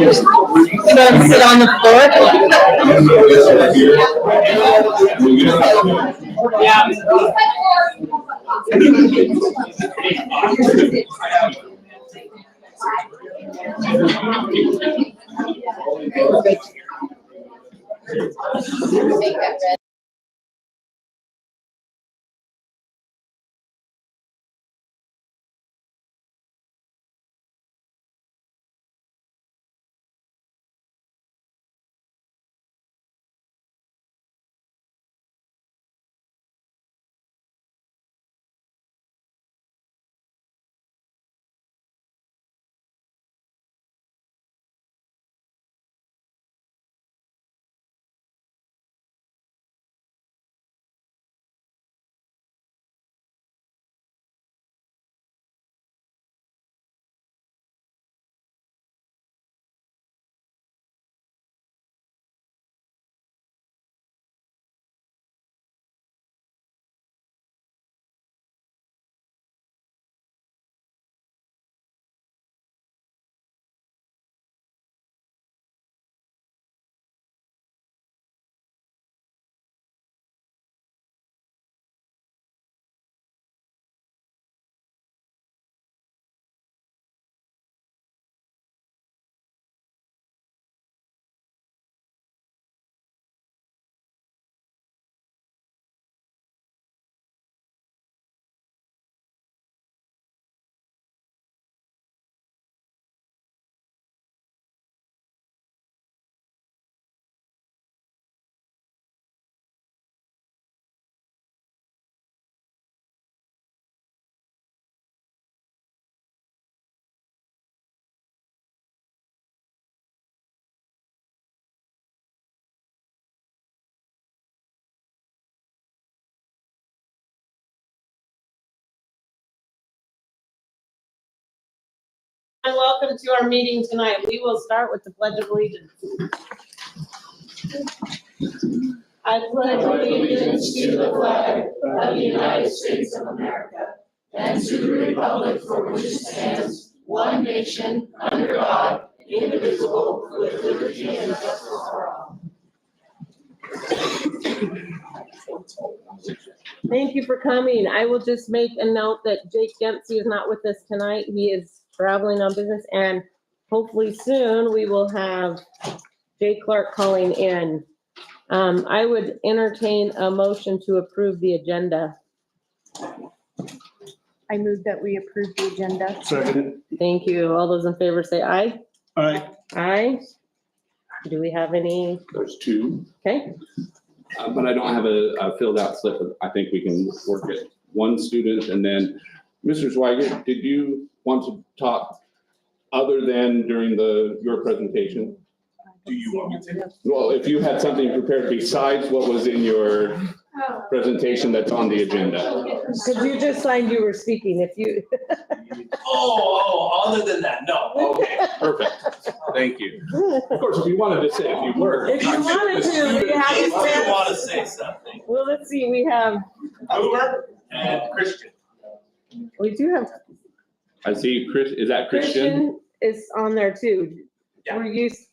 don't sit on the floor. Yeah. And welcome to our meeting tonight. We will start with the Pledge of Allegiance. I pledge allegiance to the flag of the United States of America and to the republic for which it stands, one nation, under God, indivisible, with liberty and justice for all. Thank you for coming. I will just make a note that Jake Dempsey is not with us tonight. He is traveling on business, and hopefully soon we will have Jay Clark calling in. I would entertain a motion to approve the agenda. I move that we approve the agenda. Second. Thank you. All those in favor say aye. Aye. Aye. Do we have any? There's two, Okay. but I don't have a filled out slip. I think we can work it. One student, and then Mr. Zweigert, did you want to talk other than during your presentation? Do you want me to? Well, if you had something prepared besides what was in your presentation that's on the agenda. Because you just signed you were speaking. If you. Other than that, no. Okay, perfect. Thank you. Of course, if you wanted to say a few words. If you wanted to, we have If to. you want to say something. Well, let's see. We have. Boomer and Christian. We do have. I see Chris, is that Christian? Is on there too. Yeah. We're used.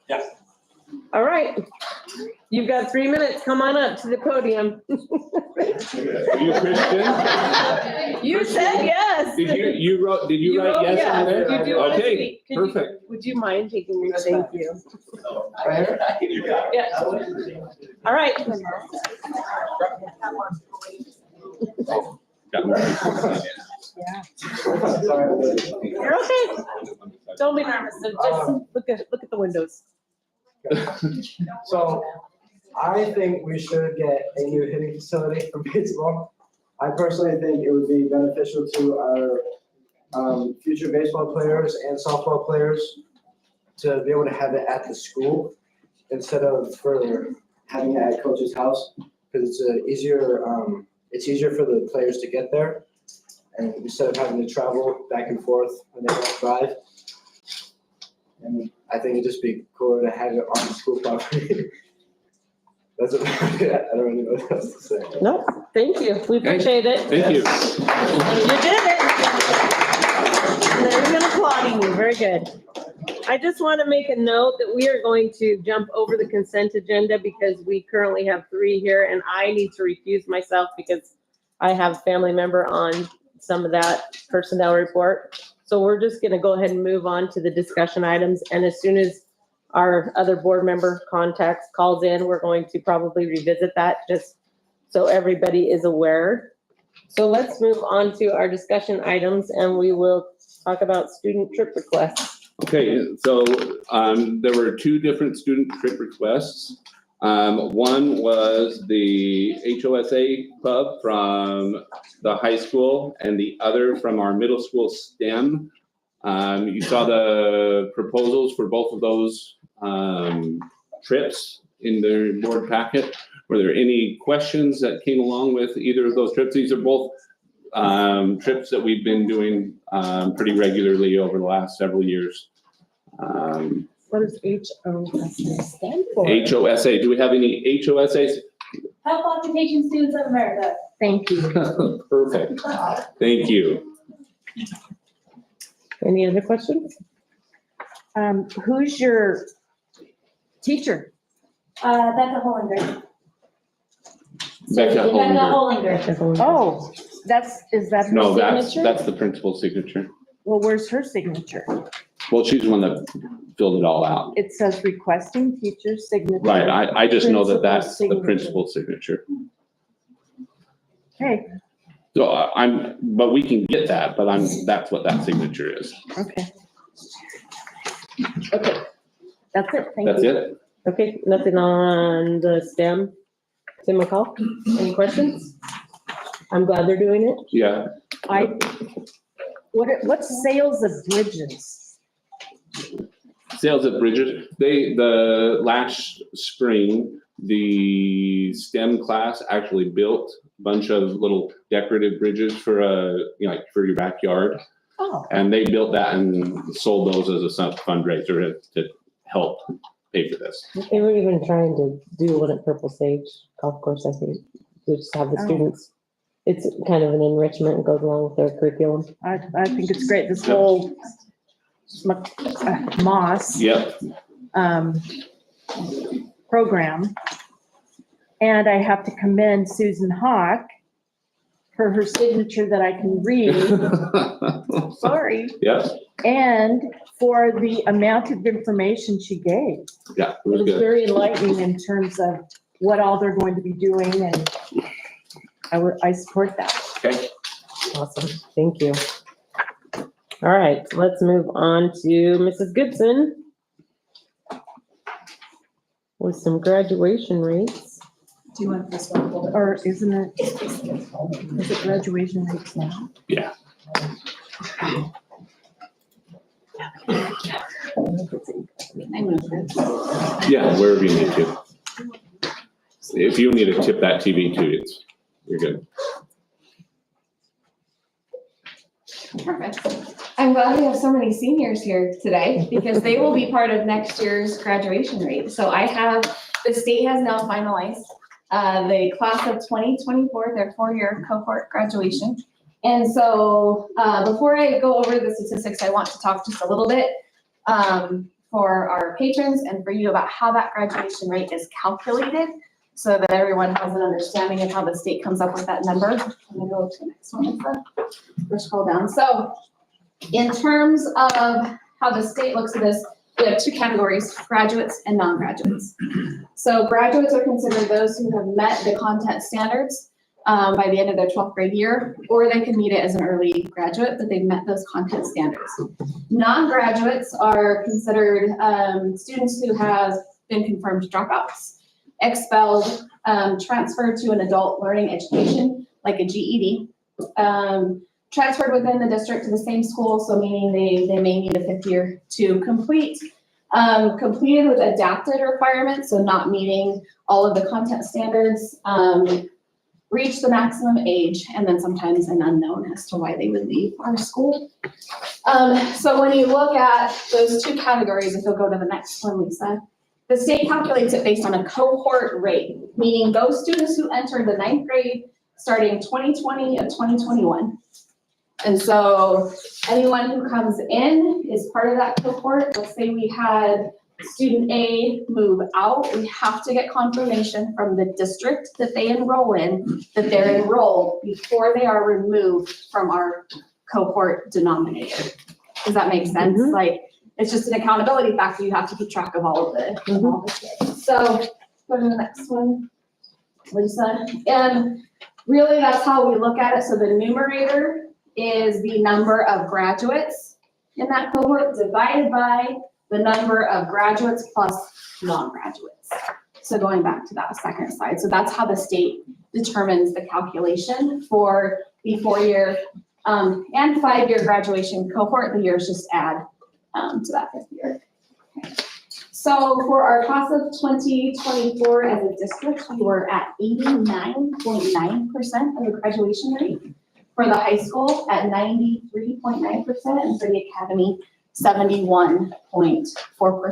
Yeah. All right. You've got 3 minutes. Come on up to the podium. Are you Christian? You said yes. Did you write wrote yes on there? You do want to Okay, speak. Could you- perfect. Would you mind taking your, thank you. You got it. Yeah. All right. You're okay. Don't be nervous. Just look at the windows. So I think we should get a new hitting facility for baseball. I personally think it would be beneficial to our future baseball players and softball players to be able to have it at the school instead of for having it at coach's house, because it's easier for the players to get there, and instead of having to travel back and forth when they don't drive. And I think it'd just be cooler to have it on the school property. That's about it. I don't really know what else to say. Nope. Thank you. We appreciate it. Thank you. You did it. They're gonna applauding you. Very good. I just want to make a note that we are going to jump over the consent agenda because we currently have 3 here and I need to recuse myself because I have a family member on some of that personnel report. So we're just going to go ahead and move on to the discussion items. And as soon as our other board member calls in, we're going to probably revisit that just so everybody is aware. So let's move on to our discussion items and we will talk about student trip requests. Okay, so there were 2 different student trip requests. One was the HOSA club from the high school and the other from our middle school STEM. You saw the proposals for both of those trips in the board packet. Were there any questions that came along with either of those trips? These are both trips that we've been doing pretty regularly over the last several years. What does HOSA stand for? HOSA, do we have any HOSAs? Health Occupation Students of America. Thank you. Perfect, thank you. Any other questions? Who's your teacher? Becca Hollinger. Becca Becca Hollinger. Hollinger. Oh, is that her No, signature? that's the principal's signature. Well, where's her signature? Well, she's the one that filled it all out. It says requesting teacher signature. Right, I just know that that's the Principal's principal's signature. Okay, So but we can get that, but that's what that signature is. okay. Okay, that's it, thank you. That's it? Okay, nothing on the STEM. Tim McCall, any questions? I'm glad they're doing it. Yeah, What's sales of bridges? Sales at Bridges, the last spring, the STEM class actually built a bunch of little decorative bridges for like for your backyard. Oh, And they built that and sold those as a fundraiser to help pay for this. They were even trying to do one at Purple Sage Golf Course, I think, to just have the Oh. students. It's kind of an enrichment, goes along with their curriculum. I think it's great, this whole Moss Yep, program. And I have to commend Susan Hawk for her signature that I can read, sorry, Yep, and for the amount of information she gave. yeah, it It was was good. very enlightening in terms of what all they're going to be doing, and I support that. Okay, Awesome, thank you. All right, let's move on to Mrs. Gibson with some graduation rates. Do you want this one? Or isn't it, is it graduation rates now? yeah. I moved it. Yeah, wherever you need to. If you need to tip that TV too, you're good. Perfect. I'm glad we have so many seniors here today because they will be part of next year's graduation rate. So the state has now finalized the class of 2024, their 4-year cohort graduation. And so before I go over the statistics, I want to talk just a little bit for our patrons and for you about how that graduation rate is calculated so that everyone has an understanding of how the state comes up with that number. I'm gonna go to the next one, Lisa, or scroll down. So in terms of how the state looks at this, we have 2 categories, graduates and non-graduates. So graduates are considered those who have met the content standards by the end of their 12th grade year, or they can meet it as an early graduate, but they've met those content standards. Non-graduates are considered students who have been confirmed dropouts, expelled, transferred to an adult learning education, like a GED, transferred within the district to the same school, so meaning they may need a 5th year to complete, completed with adapted requirements, so not meeting all of the content standards, reach the maximum age, and then sometimes an unknown as to why they would leave our school. So when you look at those 2 categories, if you'll go to the next one, Lisa, the state calculates it based on a cohort rate, meaning those students who entered the 9th grade starting 2020 and 2021. And so anyone who comes in is part of that cohort. Let's say we had student A move out, we have to get confirmation from the district that they enroll in, that they're enrolled before they are removed from our cohort denominator. Does that make sense? Mhm. Like, it's just an accountability factor. You have to keep track of all of the kids. So go to the next one, Lisa. And really, that's how we look at it. So the numerator is the number of graduates in that cohort divided by the number of graduates plus non-graduates. So going back to that second slide. So that's how the state determines the calculation for the 4-year and 5-year graduation cohort. The years just add to that 5th year. Okay. So for our class of 2024 as a district, we were at 89.9% of the graduation rate. For the high school at 93.9%, and for the academy, 71.4%. For the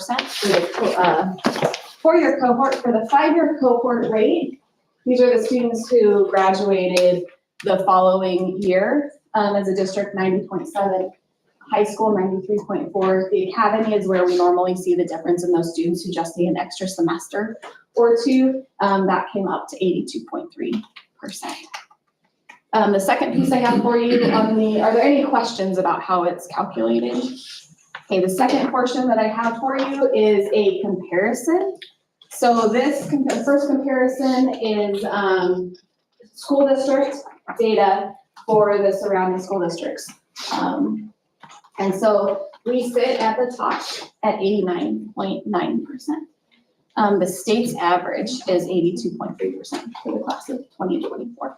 4-year cohort, for the 5-year cohort rate, these are the students who graduated the following year. As a district, 90.7, high school, 93.4. The academy is where we normally see the difference in those students who just need an extra semester or two. That came up to 82.3%. The second piece I have for you are there any questions about how it's calculated? Okay, the second portion that I have for you is a comparison. So this first comparison is school district data for the surrounding school districts. And so we sit at the top at 89.9%. The state's average is 82.3% for the class of 2024.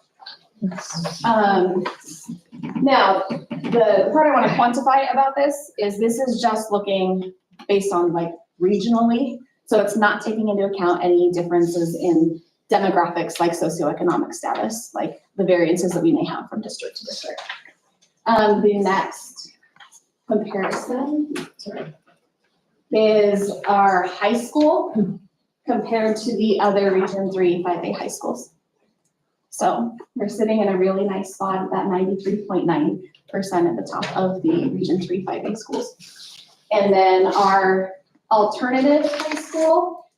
Now, the part I want to quantify about this is just looking based on like regionally. So it's not taking into account any differences in demographics like socioeconomic status, like the variances that we may have from district to district. The next comparison is our high school compared to the other Region 3 5A high schools. So we're sitting in a really nice spot at that 93.9% at the top of the Region 3 5A schools. And then our alternative high school,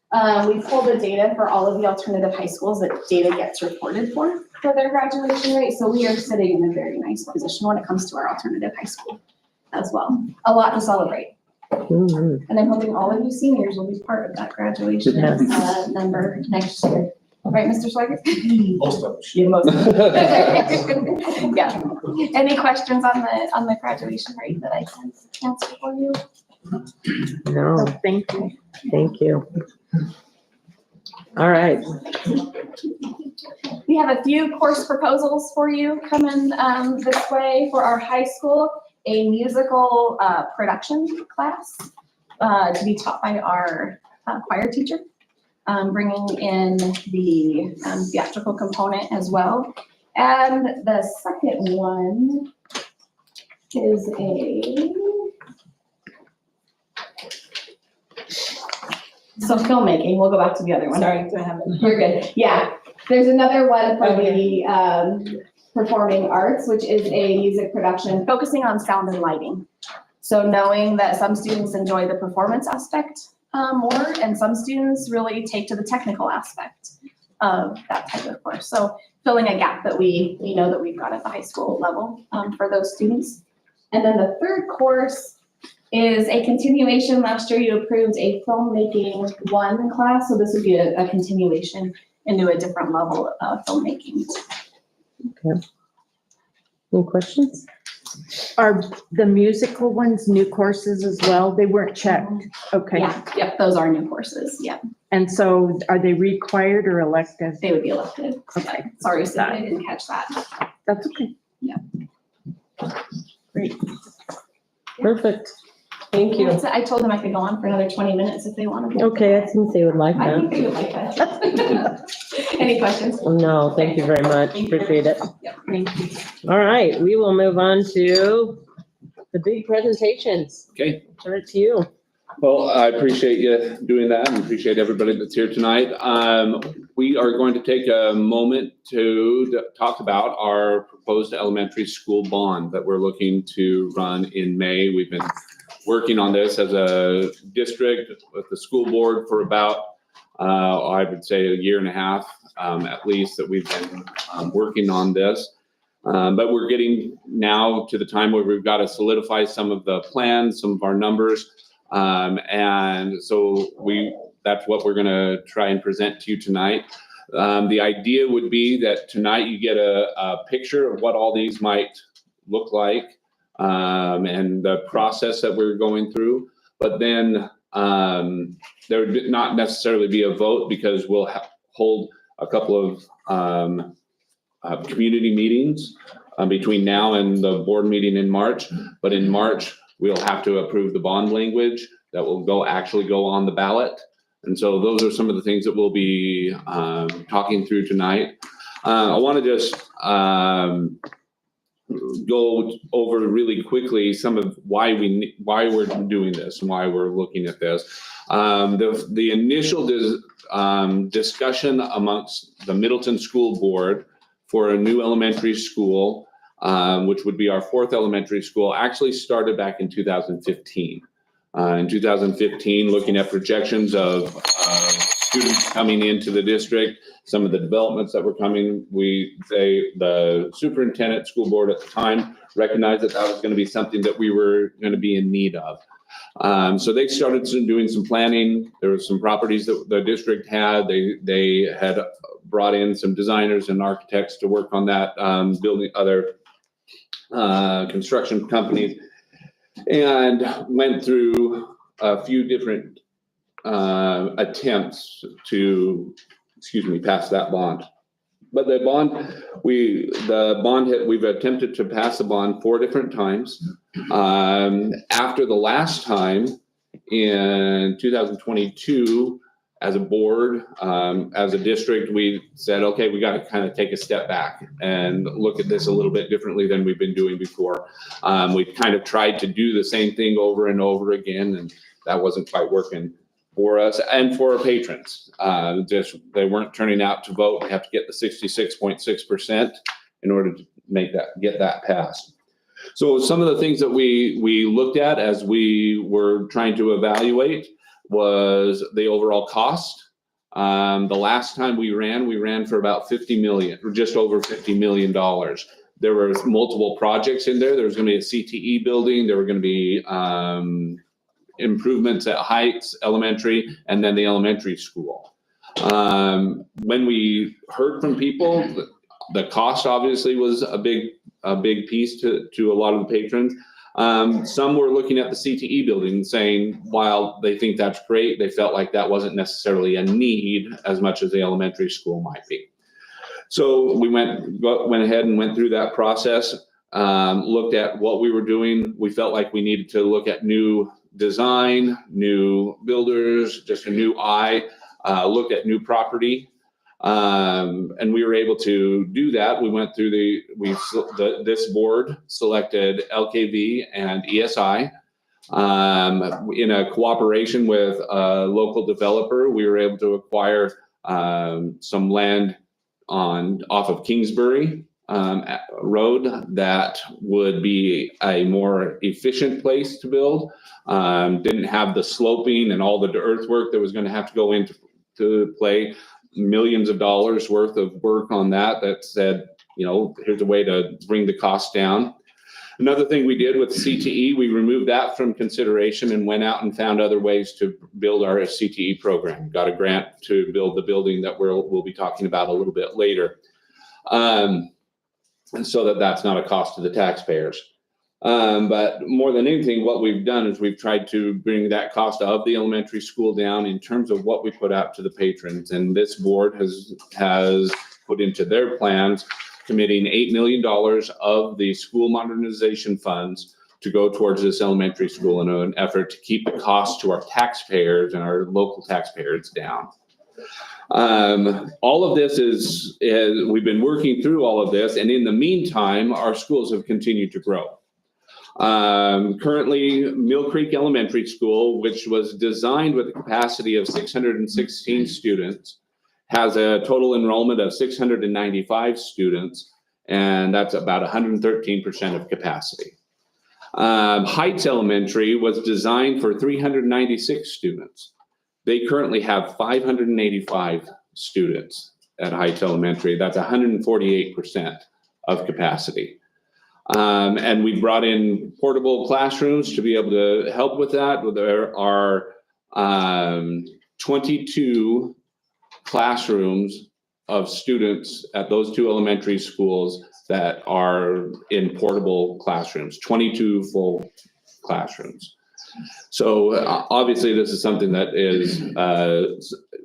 we pull the data for all of the alternative high schools that data gets reported for their graduation rate. So we are sitting in a very nice position when it comes to our alternative high school as well. A lot to celebrate. Mhm. And I'm hoping all of you seniors will be part of that graduation number next year. Right, Mr. Swigert? Most of them. Yeah, most. Yeah. Any questions on the graduation rate that I can answer for you? No, Thank you. thank you. All right. We have a few course proposals for you coming this way for our high school. A musical production class to be taught by our choir teacher, bringing in the theatrical component as well. And the second one is so filmmaking. We'll go back to the other one. Sorry, do I have it? You're good. Yeah, there's another one for the performing arts, which is a music production focusing on sound and lighting. So knowing that some students enjoy the performance aspect more, and some students really take to the technical aspect of that type of course. So filling a gap that we know that we've got at the high school level for those students. And then the third course is a continuation. Last year you approved a filmmaking 1 class, so this would be a continuation into a different level of filmmaking. Okay. Any questions? Are the musical ones new courses as well? They weren't checked. Okay. Yeah, yep, those are new courses, yep, And so are they required or elective? they would be elected. Okay. Sorry, Cindy, I didn't catch that. That's okay. Great. Perfect. Thank you. So I told them I could go on for another 20 minutes if they wanted. Okay, I think they would like I think that. they would like that. Any questions? No, thank you very much. Thank you. Appreciate it. Yep, thank you. All right, we will move on to the big presentations. Okay. Turn it to you. Well, I appreciate you doing that and appreciate everybody that's here tonight. we are going to take a moment to talk about our proposed elementary school bond that we're looking to run in May. We've been working on this as a district with the school board for about, I would say, a year and a half, at least, that we've been working on this. But we're getting now to the time where we've got to solidify some of the plans, some of our numbers. And so that's what we're gonna try and present to you tonight. The idea would be that tonight you get a picture of what all these might look like, and the process that we're going through. But then there would not necessarily be a vote, because we'll hold a couple of community meetings between now and the board meeting in March. But in March, we'll have to approve the bond language that will actually go on the ballot. And so those are some of the things that we'll be talking through tonight. I want to just go over really quickly some of why we're doing this and why we're looking at this. The initial discussion amongst the Middleton School Board for a new elementary school, which would be our 4th elementary school, actually started back in 2015. In 2015, looking at projections of students coming into the district, some of the developments that were coming, the superintendent, school board at the time recognized that was going to be something that we were going to be in need of. So they started doing some planning. There were some properties that the district had. They had brought in some designers and architects to work on that, building other construction companies, and went through a few different attempts to, pass that bond. But the bond, we've attempted to pass the bond 4 different times. After the last time in 2022, as a board, as a district, we said, okay, we got to kind of take a step back and look at this a little bit differently than we've been doing before. We kind of tried to do the same thing over and over again, and that wasn't quite working for us and for our patrons. They weren't turning out to vote. We have to get the 66.6% in order to get that passed. So some of the things that we looked at as we were trying to evaluate was the overall cost. The last time we ran for about 50 million, or just over $50 million. There were multiple projects in there. There was going to be a CTE building. There were going to be improvements at Heights Elementary, and then the elementary school. When we heard from people, the cost obviously was a big piece to a lot of the patrons. Some were looking at the CTE building and saying, while they think that's great, they felt like that wasn't necessarily a need as much as the elementary school might be. So we went ahead and went through that process, looked at what we were doing. We felt like we needed to look at new design, new builders, just a new eye, looked at new property. And we were able to do that. We went through this board selected LKV and ESI. In a cooperation with a local developer, we were able to acquire some land off of Kingsbury Road that would be a more efficient place to build. Didn't have the sloping and all the earthwork that was going to have to go into play. Millions of dollars worth of work on that said, here's a way to bring the cost down. Another thing we did with CTE, we removed that from consideration and went out and found other ways to build our CTE program. Got a grant to build the building that we'll be talking about a little bit later. And so that's not a cost to the taxpayers. But more than anything, what we've done is we've tried to bring that cost of the elementary school down in terms of what we put out to the patrons. And this board has put into their plans, committing $8 million of the school modernization funds to go towards this elementary school in an effort to keep the cost to our taxpayers and our local taxpayers down. All of this we've been working through all of this, and in the meantime, our schools have continued to grow. Currently, Mill Creek Elementary School, which was designed with a capacity of 616 students, has a total enrollment of 695 students, and that's about 113% of capacity. Heights Elementary was designed for 396 students. They currently have 585 students at Heights Elementary. That's 148% of capacity. And we brought in portable classrooms to be able to help with that. There are 22 classrooms of students at those two elementary schools that are in portable classrooms, 22 full classrooms. So obviously this is something that is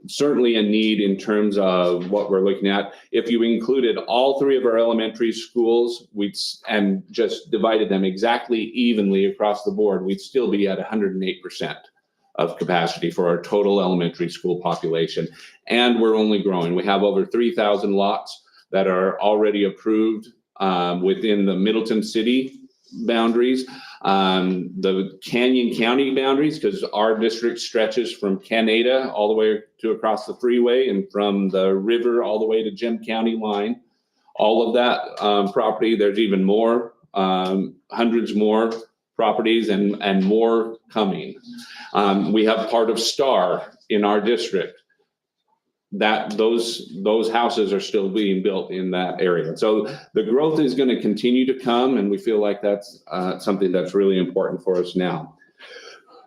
certainly a need in terms of what we're looking at. If you included all three of our elementary schools, and just divided them exactly evenly across the board, we'd still be at 108% of capacity for our total elementary school population. And we're only growing. We have over 3,000 lots that are already approved within the Middleton City boundaries, the Canyon County boundaries, because our district stretches from Canada all the way to across the freeway, and from the river all the way to Gem County line. All of that property, there's even more, hundreds more properties and more coming. We have part of Star in our district. That those houses are still being built in that area. So the growth is going to continue to come, and we feel like that's something that's really important for us now.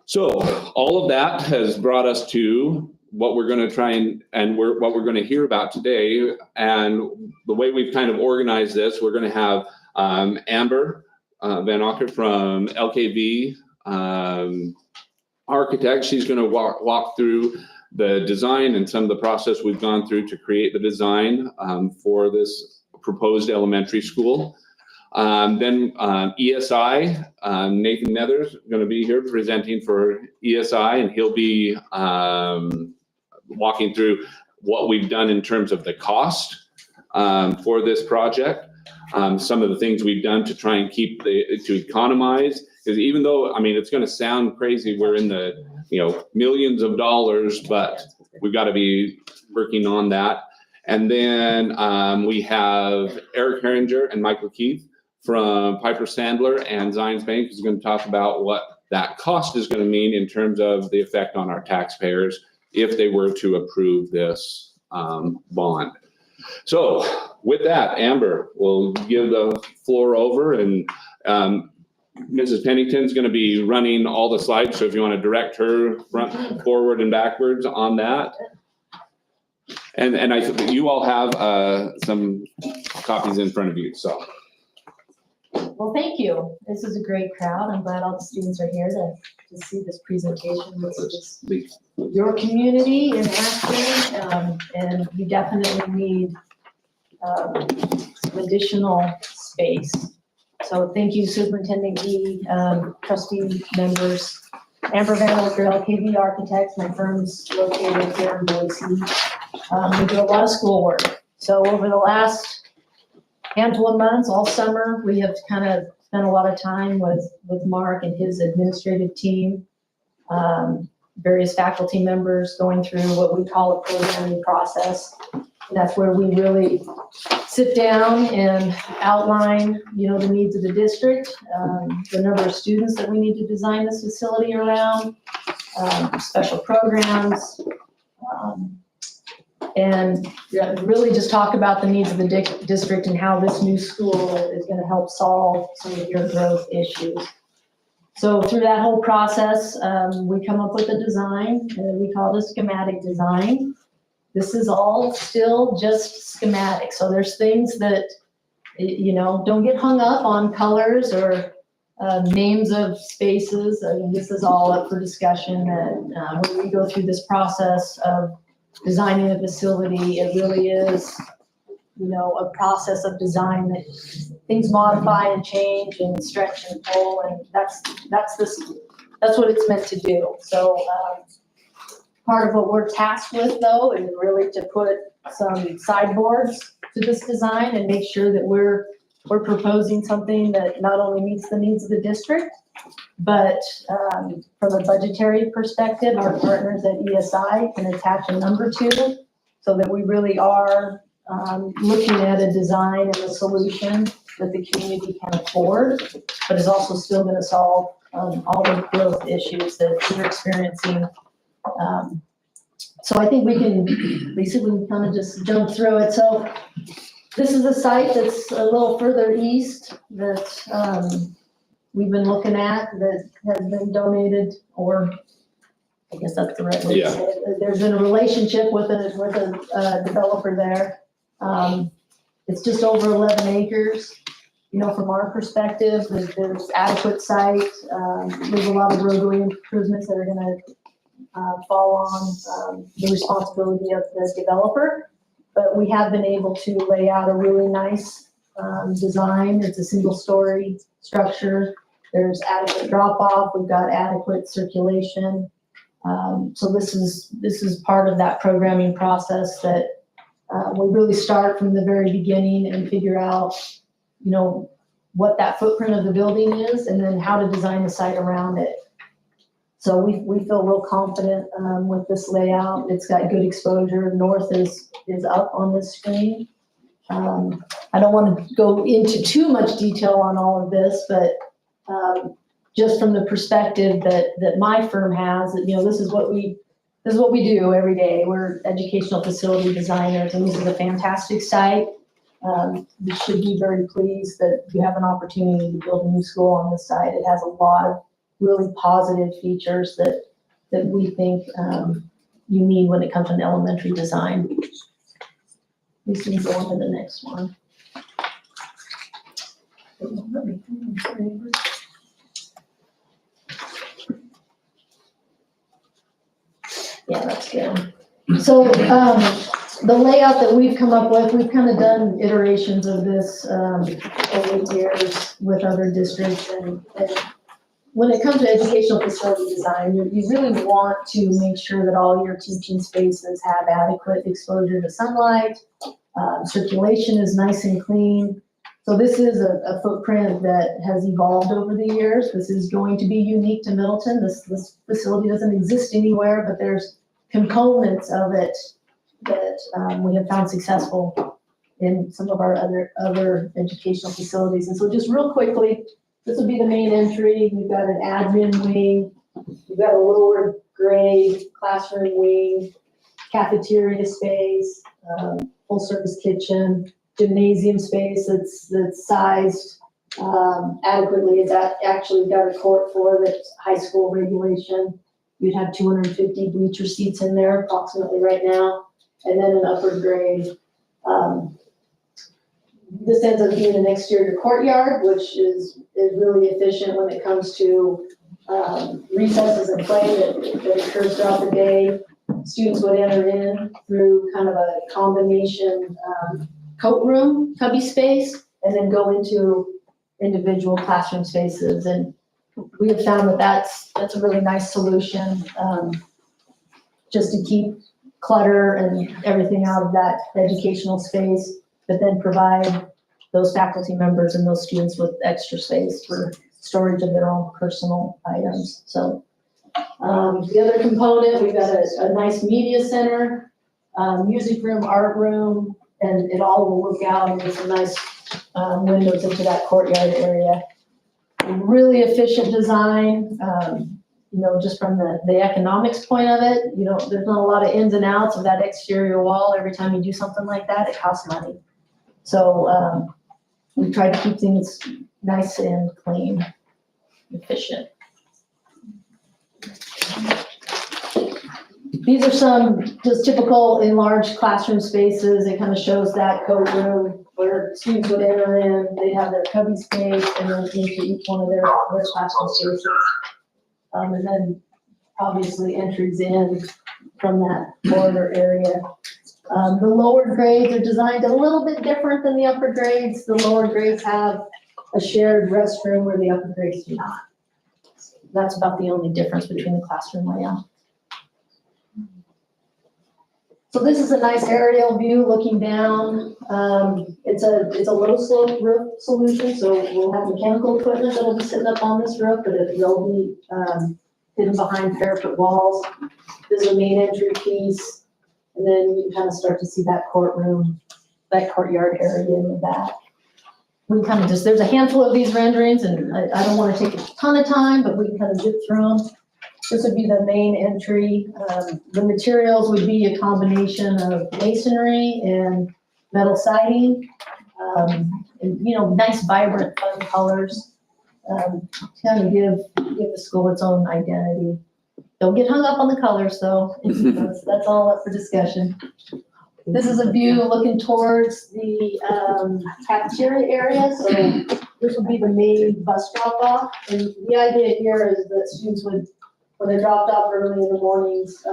So all of that has brought us to what we're going to try and what we're going to hear about today. And the way we've kind of organized this, we're going to have Amber Van Ocker from LKV Architects. She's going to walk through the design and some of the process we've gone through to create the design for this proposed elementary school. Then ESI, Nathan Nethers going to be here presenting for ESI, and he'll be walking through what we've done in terms of the cost for this project. Some of the things we've done to try and to economize, because even though, I mean, it's going to sound crazy, we're in the millions of dollars, but we've got to be working on that. And then we have Eric Herringer and Michael Keith from Piper Sandler and Zions Bank, who's going to talk about what that cost is going to mean in terms of the effect on our taxpayers if they were to approve this bond. So with that, Amber, we'll give the floor over, and Mrs. Pennington's going to be running all the slides, so if you want to direct her front, forward, and backwards on that. And I think you all have some copies in front of you, so. Well, thank you. This is a great crowd. I'm glad all the students are here to see this presentation. This is your community in action, and you definitely need some additional space. So thank you, Superintendent Gee, trustee members, Amber Van Ocker, LKV Architects. My firm's located here in Boise. We do a lot of schoolwork. So over the last handful of months, all summer, we have kind of spent a lot of time with Mark and his administrative team, various faculty members going through what we call a programming process. And that's where we really sit down and outline, the needs of the district, the number of students that we need to design this facility around, special programs, and really just talk about the needs of the district and how this new school is going to help solve some of your growth issues. So through that whole process, we come up with a design, we call it a schematic design. This is all still just schematic. So there's things that, don't get hung up on colors or names of spaces. I mean, this is all up for discussion. And when we go through this process of designing a facility, it really is, a process of design that things modify and change and stretch and pull, and that's what it's meant to do. So part of what we're tasked with, though, is really to put some sideboards to this design and make sure that we're proposing something that not only meets the needs of the district, but from a budgetary perspective, our partners at ESI can attach a number to so that we really are looking at a design and a solution that the community can afford, but is also still going to solve all the growth issues that we're experiencing. So I think we can, Lisa, we can kind of just jump through it. So this is a site that's a little further east that we've been looking at, that has been donated, or I guess that's the right way to say it. There's been a relationship with a developer there. It's just over 11 acres. You know, from our perspective, there's adequate site. There's a lot of roadway improvements that are gonna fall on the responsibility of the developer. But we have been able to lay out a really nice design. It's a single-story structure. There's adequate drop-off. We've got adequate circulation. So this is part of that programming process that we really start from the very beginning and figure out, you know, what that footprint of the building is, and then how to design the site around it. So we feel real confident with this layout. It's got good exposure. North is up on this screen. I don't want to go into too much detail on all of this, but just from the perspective that my firm has, you know, this is what we do every day. We're educational facility designers, and this is a fantastic site. You should be very pleased that you have an opportunity to build a new school on this site. It has a lot of really positive features that we think you need when it comes to an elementary design. We can go on to the next one. Yeah, that's good. So the layout that we've come up with, we've kind of done iterations of this over the years with other districts. And when it comes to educational facility design, you really want to make sure that all your teaching spaces have adequate exposure to sunlight. Circulation is nice and clean. So this is a footprint that has evolved over the years. This is going to be unique to Middleton. This facility doesn't exist anywhere, but there's components of it that we have found successful in some of our other educational facilities. And so just real quickly, this would be the main entry. We've got an admin wing. We've got a lower grade classroom wing, cafeteria space, full service kitchen, gymnasium space that's sized adequately. It's actually got a court floor that's high school regulation. You'd have 250 bleacher seats in there approximately right now, and then an upper grade. This ends up being an exterior courtyard, which is really efficient when it comes to recesses and play that occurs throughout the day. Students would enter in through kind of a combination coat room, cubby space, and then go into individual classroom spaces. And we have found that that's a really nice solution, just to keep clutter and everything out of that educational space, but then provide those faculty members and those students with extra space for storage of their own personal items. So the other component, we've got a nice media center, music room, art room, and it all will look out and get some nice windows into that courtyard area. Really efficient design, you know, just from the economics point of it. You know, there's not a lot of ins and outs of that exterior wall. Every time you do something like that, it costs money. So we try to keep things nice and clean, efficient. These are some just typical enlarged classroom spaces. It kind of shows that code room where students would enter in, they'd have their cubby space and then into each one of their classroom spaces. And then obviously entries in from that corridor area. The lower grades are designed a little bit different than the upper grades. The lower grades have a shared restroom where the upper grades do not. That's about the only difference between the classroom layout. So this is a nice aerial view looking down. It's a low slope roof solution, so we'll have mechanical equipment that'll be sitting up on this roof, but they'll be hidden behind parapet walls. This is a main entry piece. And then you can kind of start to see that courtroom, that courtyard area in the back. We kind of just, there's a handful of these renderings, and I don't want to take a ton of time, but we can kind of zip through them. This would be the main entry. The materials would be a combination of masonry and metal siding. And, nice, vibrant, fun colors. Kind of give the school its own identity. Don't get hung up on the colors, though. That's all up for discussion. This is a view looking towards the cafeteria area, so this would be the main bus drop-off. And the idea here is that students would, when they're dropped off early in the mornings,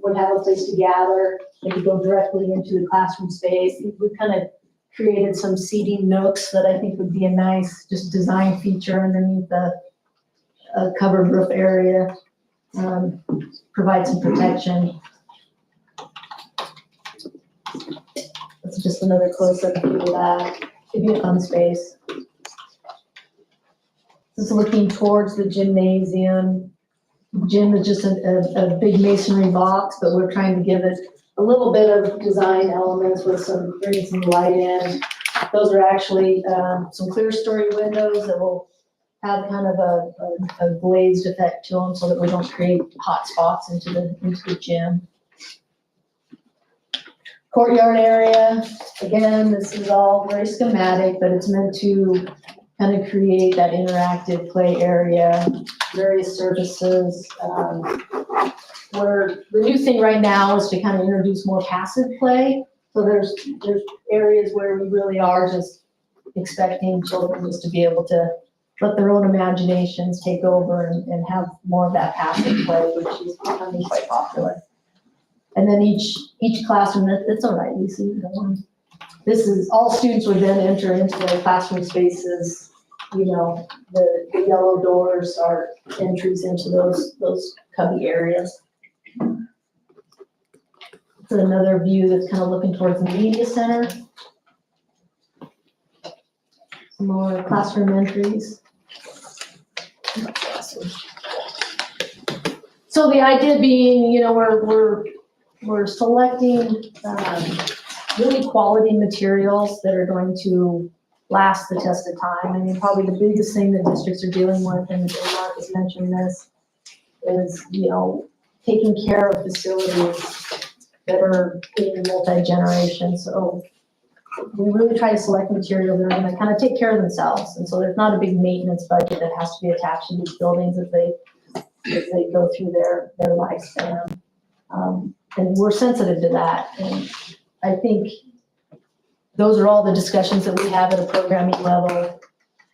would have a place to gather. They could go directly into the classroom space. We've kind of created some seating nooks that I think would be a nice just design feature underneath the covered roof area. Provide some protection. That's just another close-up view of that. Could be a fun space. This is looking towards the gymnasium. Gym is just a big masonry box, but we're trying to give it a little bit of design elements with bringing some light in. Those are actually some clear story windows that will have kind of a glazed effect to them so that we don't create hot spots into the gym. Courtyard area, again, this is all very schematic, but it's meant to kind of create that interactive play area, various surfaces. Where the new thing right now is to kind of introduce more passive play. So there's areas where we really are just expecting children just to be able to let their own imaginations take over and have more of that passive play, which is becoming quite popular. And then each classroom, it's all right, Lisa, you don't want. This is, all students would then enter into their classroom spaces. The yellow doors are entries into those cubby areas. It's another view that's kind of looking towards the media center. Some more classroom entries. So the idea being, we're selecting really quality materials that are going to last the test of time. I mean, probably the biggest thing that districts are dealing with, and Mark has mentioned this, is, taking care of facilities that are in multi-generation. So we really try to select materials that are going to kind of take care of themselves. And so there's not a big maintenance budget that has to be attached to these buildings as they go through their lifespan. And we're sensitive to that. And I think those are all the discussions that we have at a programming level,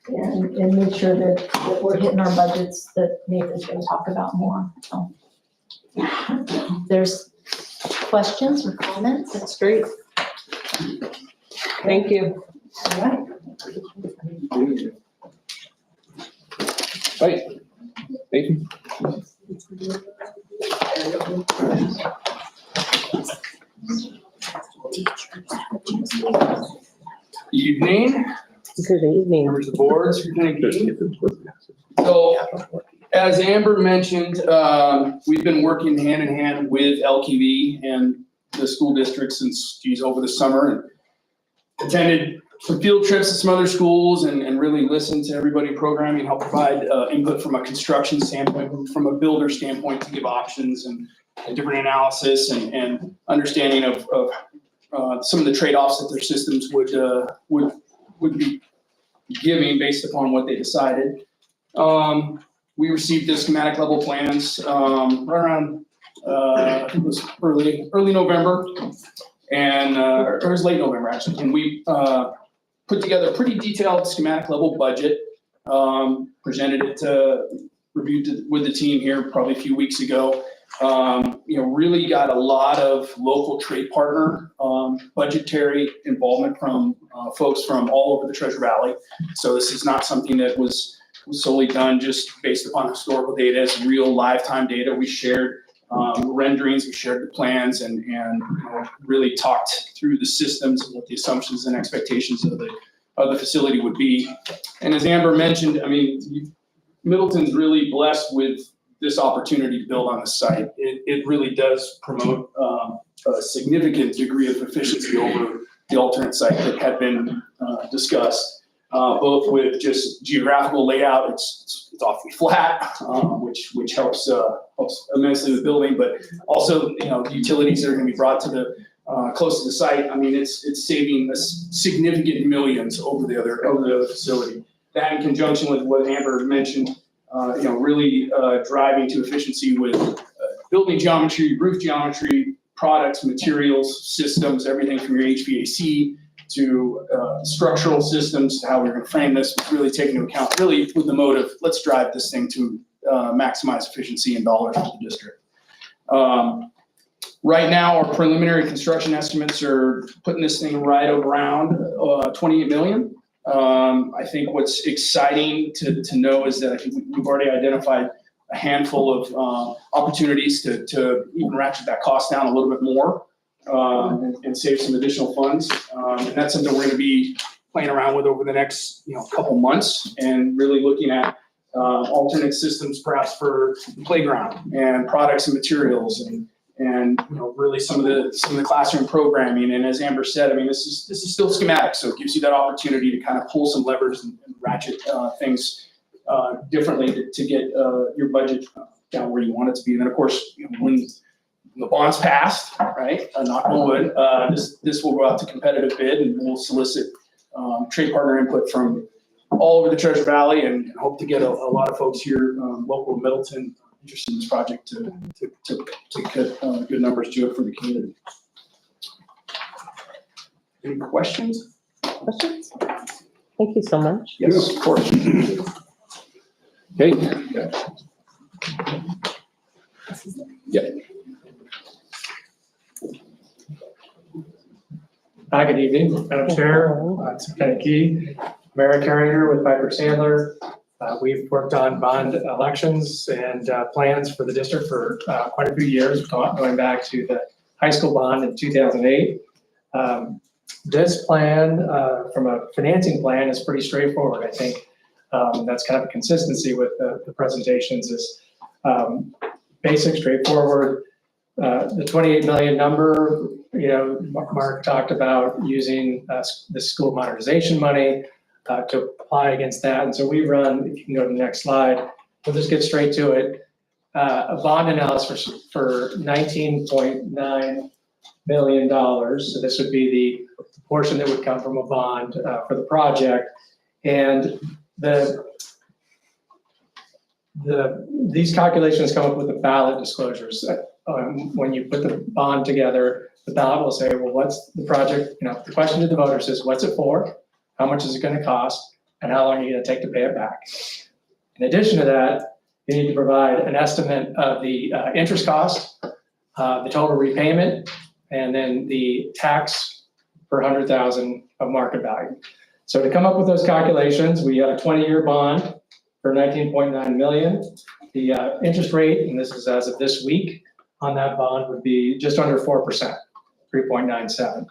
and make sure that we're hitting our budgets that Nathan's going to talk about more. So there's questions or comments? That's great. Thank you. All right. Right. Nathan? Evening, Good evening. members of the board, Superintendent Gee. So, as Amber mentioned, we've been working hand in hand with LKV and the school district since, over the summer, and attended some field trips to some other schools and really listened to everybody in programming, help provide input from a construction standpoint, from a builder standpoint, to give options and different analysis and understanding of some of the trade-offs that their systems would be giving based upon what they decided. We received the schematic level plans right around I think it was early November, and or it was late November actually, and we put together a pretty detailed schematic level budget, presented it reviewed with the team here probably a few weeks ago. Really got a lot of local trade partner budgetary involvement from folks from all over the Treasure Valley. So this is not something that was solely done just based upon historical data. It's real lifetime data. We shared renderings, we shared the plans, and really talked through the systems and what the assumptions and expectations of the facility would be. And as Amber mentioned, I mean, Middleton's really blessed with this opportunity to build on the site. It really does promote a significant degree of efficiency over the alternate site that had been discussed, both with just geographical layout, it's awfully flat, which helps immensely with building, but also, the utilities that are gonna be brought to the close to the site. I mean, it's saving us significant millions over the other facility. That in conjunction with what Amber mentioned, really driving to efficiency with building geometry, roof geometry, products, materials, systems, everything from your HVAC to structural systems, to how we're gonna frame this, really taking into account, really with the motive, let's drive this thing to maximize efficiency and dollars for the district. Right now, our preliminary construction estimates are putting this thing right around 28 million. I think what's exciting to know is that I think we've already identified a handful of opportunities to even ratchet that cost down a little bit more and save some additional funds. And that's something we're gonna be playing around with over the next couple months and really looking at alternate systems perhaps for the playground and products and materials and really some of the classroom programming. And as Amber said, I mean, this is still schematic, so it gives you that opportunity to kind of pull some levers and ratchet things differently to get your budget down where you want it to be. And then of course, when the bond's passed, right, knock on wood, this will go out to competitive bid and we'll solicit trade partner input from all over the Treasure Valley and hope to get a lot of folks here, local Middleton, interested in this project to get good numbers to it for the community. Any questions? Questions? Thank you so much. Yes, of course. Okay. Yeah. Hi, good evening, Madam Chair, Superintendent Key, Mara Carrier with Piper Sandler. We've worked on bond elections and plans for the district for quite a few years, going back to the high school bond in 2008. This plan, from a financing plan, is pretty straightforward. I think that's kind of a consistency with the presentations is basic, straightforward. The 28 million number, Mark talked about using the school modernization money to apply against that. And so we run, if you can go to the next slide, we'll just get straight to it. A bond analysis for $19.9 million. So this would be the portion that would come from a bond for the project. And these calculations come up with the ballot disclosures. When you put the bond together, the ballot will say, well, what's the project? The question to the voters is, what's it for? How much is it going to cost? And how long are you going to take to pay it back? In addition to that, you need to provide an estimate of the interest cost, the total repayment, and then the tax per 100,000 of market value. So to come up with those calculations, we have a 20-year bond for 19.9 million. The interest rate, and this is as of this week, on that bond would be just under 4%, 3.97.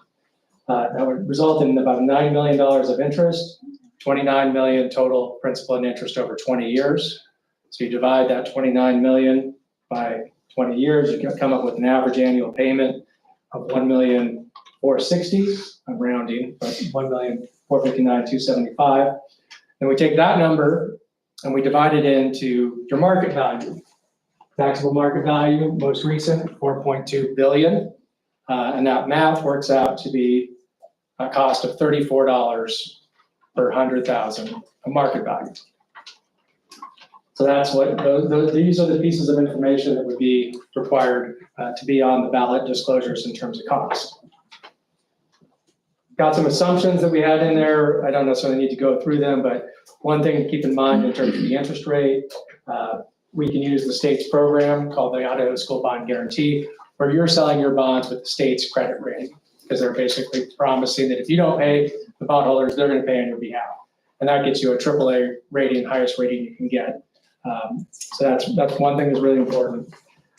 That would result in about $9 million of interest, 29 million total principal and interest over 20 years. So you divide that 29 million by 20 years, you can come up with an average annual payment of 1,460,000. I'm rounding, but 1,459,275. Then we take that number and we divide it into your market value. Taxable market value, most recent, 4.2 billion. And that math works out to be a cost of $34 per 100,000 of market value. So that's what, these are the pieces of information that would be required to be on the ballot disclosures in terms of cost. Got some assumptions that we had in there. I don't necessarily need to go through them, but one thing to keep in mind in terms of the interest rate, we can use the state's program called the Idaho School Bond Guarantee, where you're selling your bonds with the state's credit rating, because they're basically promising that if you don't pay the bondholders, they're going to pay on your behalf. And that gets you a AAA rating, highest rating you can get. So that's one thing that's really important.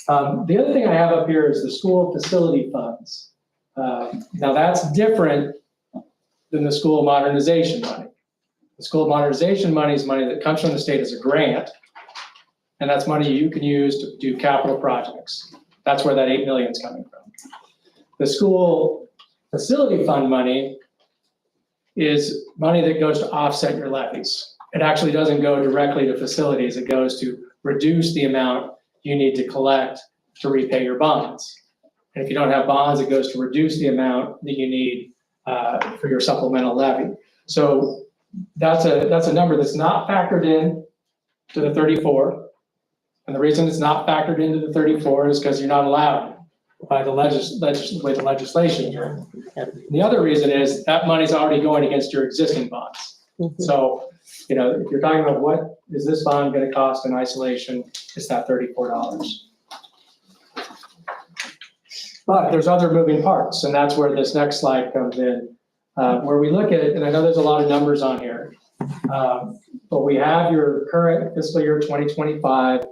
The other thing I have up here is the school facility funds. Now that's different than the school modernization money. The school modernization money is money that comes from the state as a grant, and that's money you can use to do capital projects. That's where that 8 million is coming from. The school facility fund money is money that goes to offset your levies. It actually doesn't go directly to facilities. It goes to reduce the amount you need to collect to repay your bonds. And if you don't have bonds, it goes to reduce the amount that you need for your supplemental levy. So that's a number that's not factored in to the 34. And the reason it's not factored into the 34 is because you're not allowed by the legislation. The other reason is that money's already going against your existing bonds. So, you know, if you're talking about what is this bond going to cost in isolation, it's that $34. But there's other moving parts, and that's where this next slide comes in, where we look at it, and I know there's a lot of numbers on here, but we have your current fiscal year 2025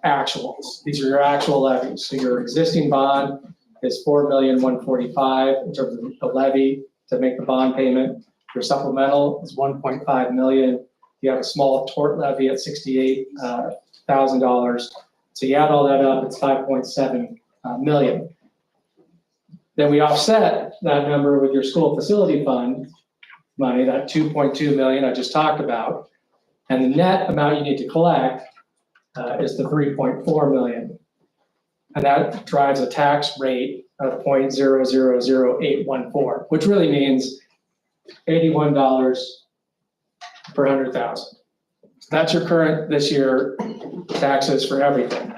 actuals. These are your actual levies. So your existing bond is $4,145,000 in terms of the levy to make the bond payment. Your supplemental is $1.5 million. You have a small tort levy at $68,000. So you add all that up, it's $5.7 million. Then we offset that number with your school facility fund money, that $2.2 million I just talked about. And the net amount you need to collect is the $3.4 million. And that drives a tax rate of 0.000814, which really means $81 per 100,000. So that's your current this year taxes for everything.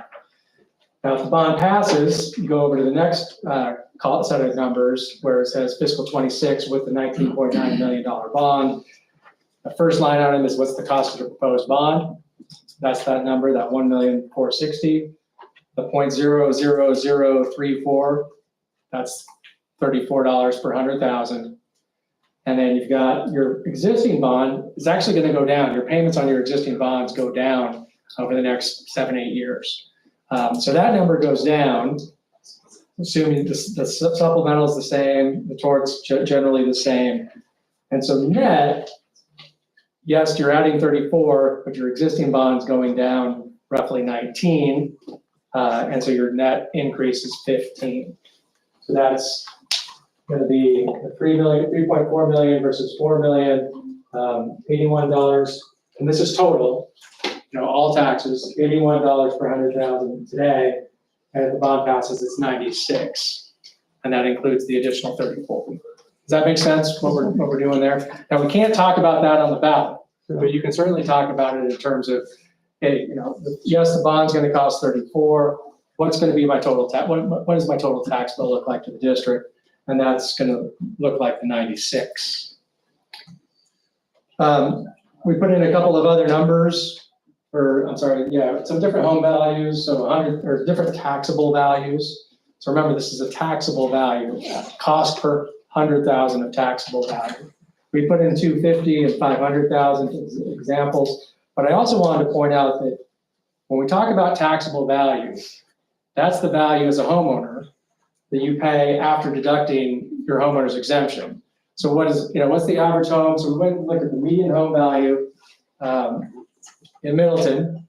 Now, if the bond passes, you go over to the next set of numbers where it says fiscal 26 with the $19.9 million bond. The first line item is what's the cost of the proposed bond. That's that number, that $1,460,000. The 0.00034, that's $34 per 100,000. And then you've got your existing bond is actually going to go down. Your payments on your existing bonds go down over the next 7-8 years. So that number goes down, assuming the supplemental is the same, the tort's generally the same. And so net, yes, you're adding 34, but your existing bond's going down roughly 19. And so your net increase is 15. So that's going to be $3.4 million versus $4 million, $81. And this is total, you know, all taxes, $81 per 100,000 today. And if the bond passes, it's 96. And that includes the additional 34. Does that make sense, what we're doing there? Now, we can't talk about that on the ballot, but you can certainly talk about it in terms of, hey, you know, yes, the bond's going to cost 34. What's going to be my total tax? What does my total tax bill look like to the district? And that's going to look like the 96. We put in a couple of other numbers some different home values, so 100 or different taxable values. So remember, this is a taxable value, cost per 100,000 of taxable value. We put in 250 and 500,000 as examples, but I also wanted to point out that when we talk about taxable value, that's the value as a homeowner that you pay after deducting your homeowner's exemption. So what's the average home? So we went and looked at the median home value in Middleton.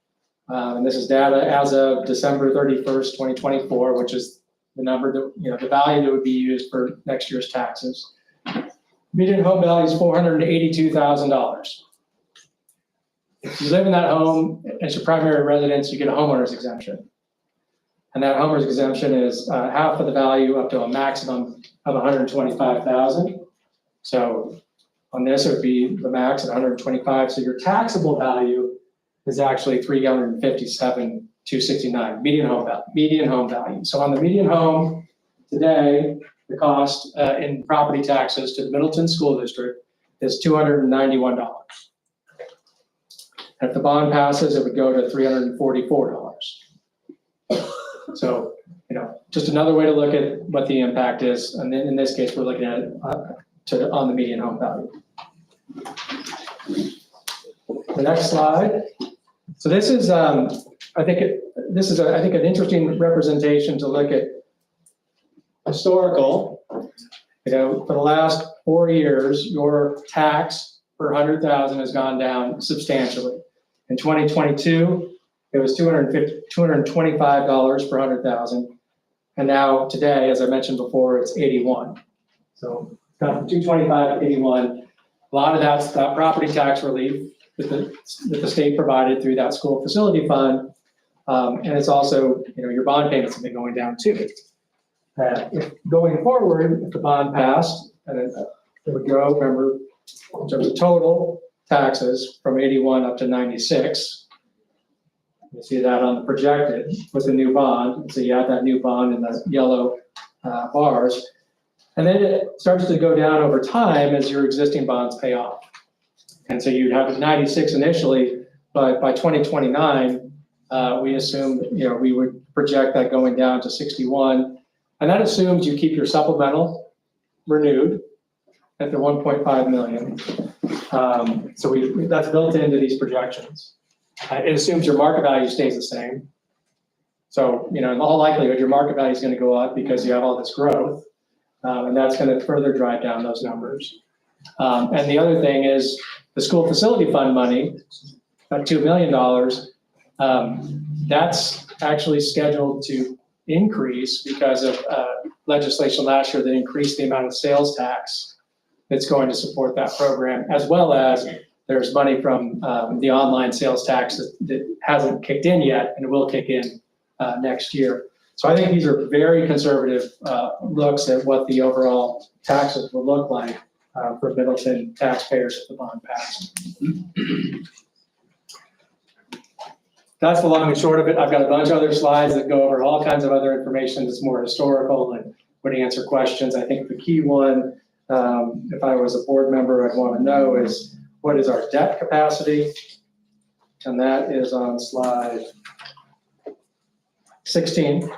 And this is data as of December 31st, 2024, which is the number that, you know, the value that would be used for next year's taxes. Median home value is $482,000. If you live in that home as your primary residence, you get a homeowner's exemption. And that homeowner's exemption is half of the value up to a maximum of $125,000. So on this, it would be the max at 125. So your taxable value is actually $357,269 median home value. So on the median home today, the cost in property taxes to the Middleton School District is $291. And if the bond passes, it would go to $344. So, you know, just another way to look at what the impact is. And then in this case, we're looking at it on the median home value. The next slide. So this is, I think an interesting representation to look at historical. You know, for the last 4 years, your tax per 100,000 has gone down substantially. In 2022, it was $225 per 100,000. And now today, as I mentioned before, it's 81. So got from 225 to 81. A lot of that's that property tax relief that the state provided through that school facility fund. And it's also, your bond payments have been going down too. If going forward, if the bond passed, and it would go, remember, in terms of total taxes from 81 up to 96. You see that on the projected with the new bond. So you add that new bond in the yellow bars. And then it starts to go down over time as your existing bonds pay off. And so you'd have 96 initially, but by 2029, we assume, we would project that going down to 61. And that assumes you keep your supplemental renewed at the 1.5 million. So that's built into these projections. It assumes your market value stays the same. So, in all likelihood, your market value is going to go up because you have all this growth. And that's going to further drive down those numbers. And the other thing is the school facility fund money, about $2 million, that's actually scheduled to increase because of legislation last year that increased the amount of sales tax that's going to support that program, as well as there's money from the online sales tax that hasn't kicked in yet and will kick in next year. So I think these are very conservative looks at what the overall taxes will look like for Middleton taxpayers if the bond passed. That's the long and short of it. I've got a bunch of other slides that go over all kinds of other information that's more historical and would answer questions. I think the key one, if I was a board member, I'd want to know is what is our debt capacity? And that is on slide 16.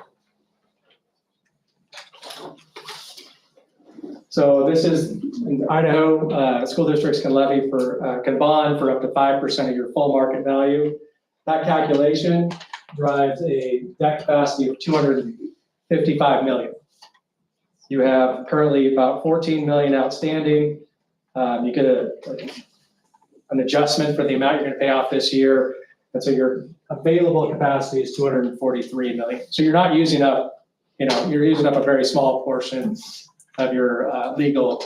So this is in Idaho, school districts can levy can bond for up to 5% of your full market value. That calculation drives a debt capacity of 255 million. You have currently about 14 million outstanding. You get an adjustment for the amount you're going to pay off this year. And so your available capacity is 243 million. So you're not using up, you're using up a very small portion of your legal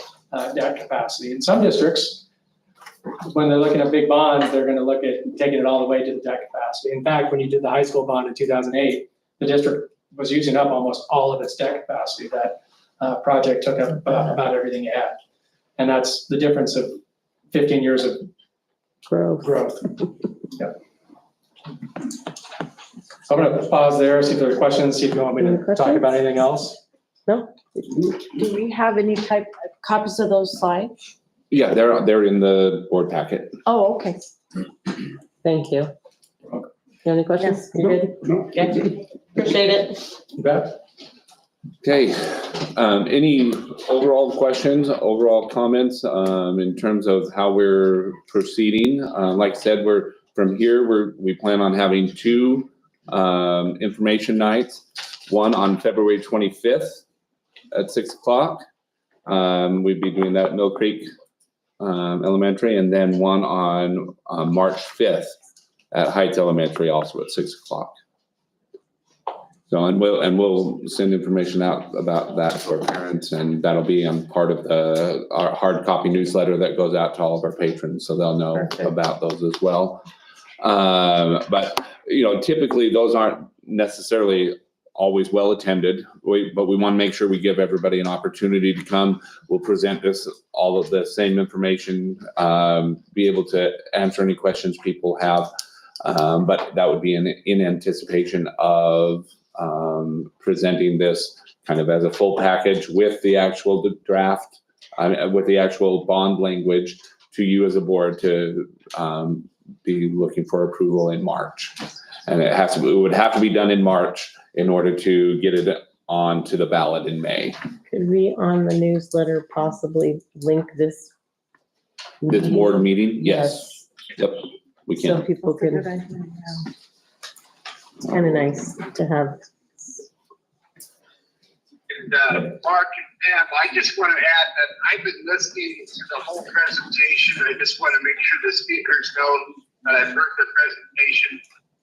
debt capacity. In some districts, when they're looking at big bonds, they're going to look at taking it all the way to the debt capacity. In fact, when you did the high school bond in 2008, the district was using up almost all of its debt capacity. That project took up about everything it had. And that's the difference of 15 years of growth. Yep. So I'm going to pause there, see if there are questions, see if you want me to talk about anything else. No? Do we have any type of copies of those slides? Yeah, they're in the board packet. Oh, okay. Thank you. You have any questions? You good? Okay. Appreciate it. You bet. Okay, any overall questions, overall comments in terms of how we're proceeding? Like I said, we plan on having 2 information nights, one on February 25th at 6 o'clock. We'd be doing that at Mill Creek Elementary, and then one on March 5th at Heights Elementary, also at 6 o'clock. So, and we'll send information out about that to our parents, and that'll be on part of our hard copy newsletter that goes out to all of our patrons, so they'll know about those as well. But typically those aren't necessarily always well attended, but we want to make sure we give everybody an opportunity to come. We'll present all of the same information, be able to answer any questions people have, but that would be in anticipation of presenting this kind of as a full package with the actual draft, with the actual bond language to you as a board to be looking for approval in March. And it would have to be done in March in order to get it onto the ballot in May. Could we on the newsletter possibly link this? Board meeting? Yes. Yep, we So can. people can, it's kind of nice to have. And Mark and Pam, I just want to add that I've been listening to the whole presentation. I just want to make sure the speakers know that I've heard the presentation.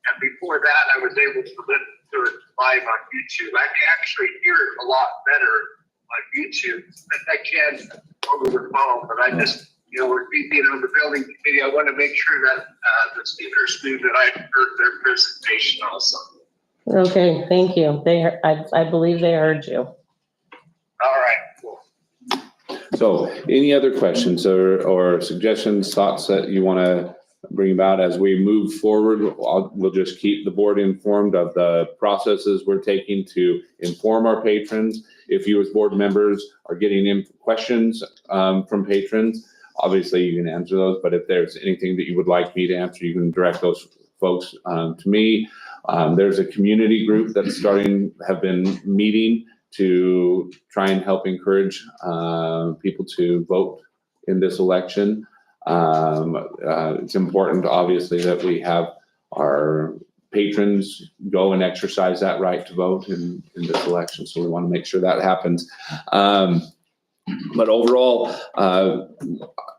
And before that, I was able to listen to it live on YouTube. I can actually hear it a lot better on YouTube than I can over the phone, but I just, with me being on the building committee, I want to make sure that the speakers knew that I heard their presentation also. Okay, thank you. I believe they heard you. All right, cool. So any other questions or suggestions, thoughts that you want to bring about as we move forward? We'll just keep the board informed of the processes we're taking to inform our patrons. If you as board members are getting questions from patrons, obviously you can answer those, but if there's anything that you would like me to answer, you can direct those folks to me. There's a community group that's have been meeting to try and help encourage people to vote in this election. It's important, obviously, that we have our patrons go and exercise that right to vote in this election. So we want to make sure that happens. But overall,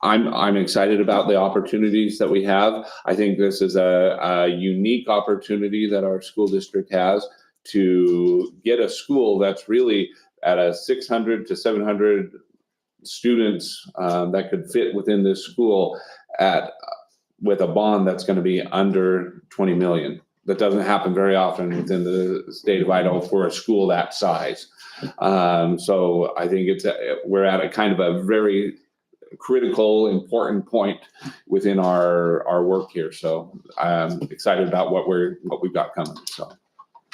I'm excited about the opportunities that we have. I think this is a unique opportunity that our school district has to get a school that's really at a 600 to 700 students that could fit within this school with a bond that's going to be under 20 million. That doesn't happen very often within the state of Idaho for a school that size. So I think we're at a kind of a very critical, important point within our work here. So I'm excited about what we've got coming. So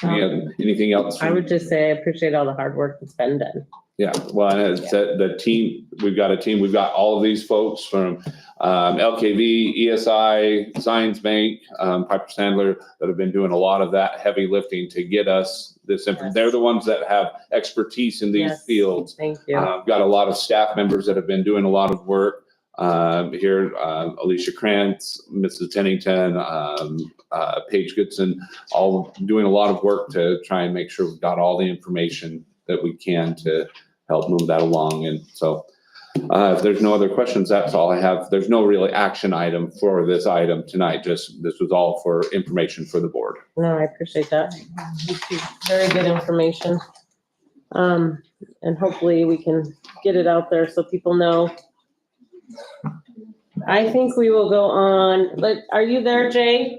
anything else? I would just say I appreciate all the hard work that's been done. Yeah, well, and it's the team, we've got a team, we've got all of these folks from LKV, ESI, Science Bank, Piper Sandler, that have been doing a lot of that heavy lifting to get us this information. They're the ones that have expertise in these fields. Thank you. Got a lot of staff members that have been doing a lot of work here. Alicia Krantz, Mrs. Tennington, Paige Goodson, all doing a lot of work to try and make sure we've got all the information that we can to help move that along. And so if there's no other questions, that's all I have. There's no really action item for this item tonight. Just this was all for information for the board. No, I appreciate that. Very good information. And hopefully we can get it out there so people know. I think we will go on. Are you there, Jay?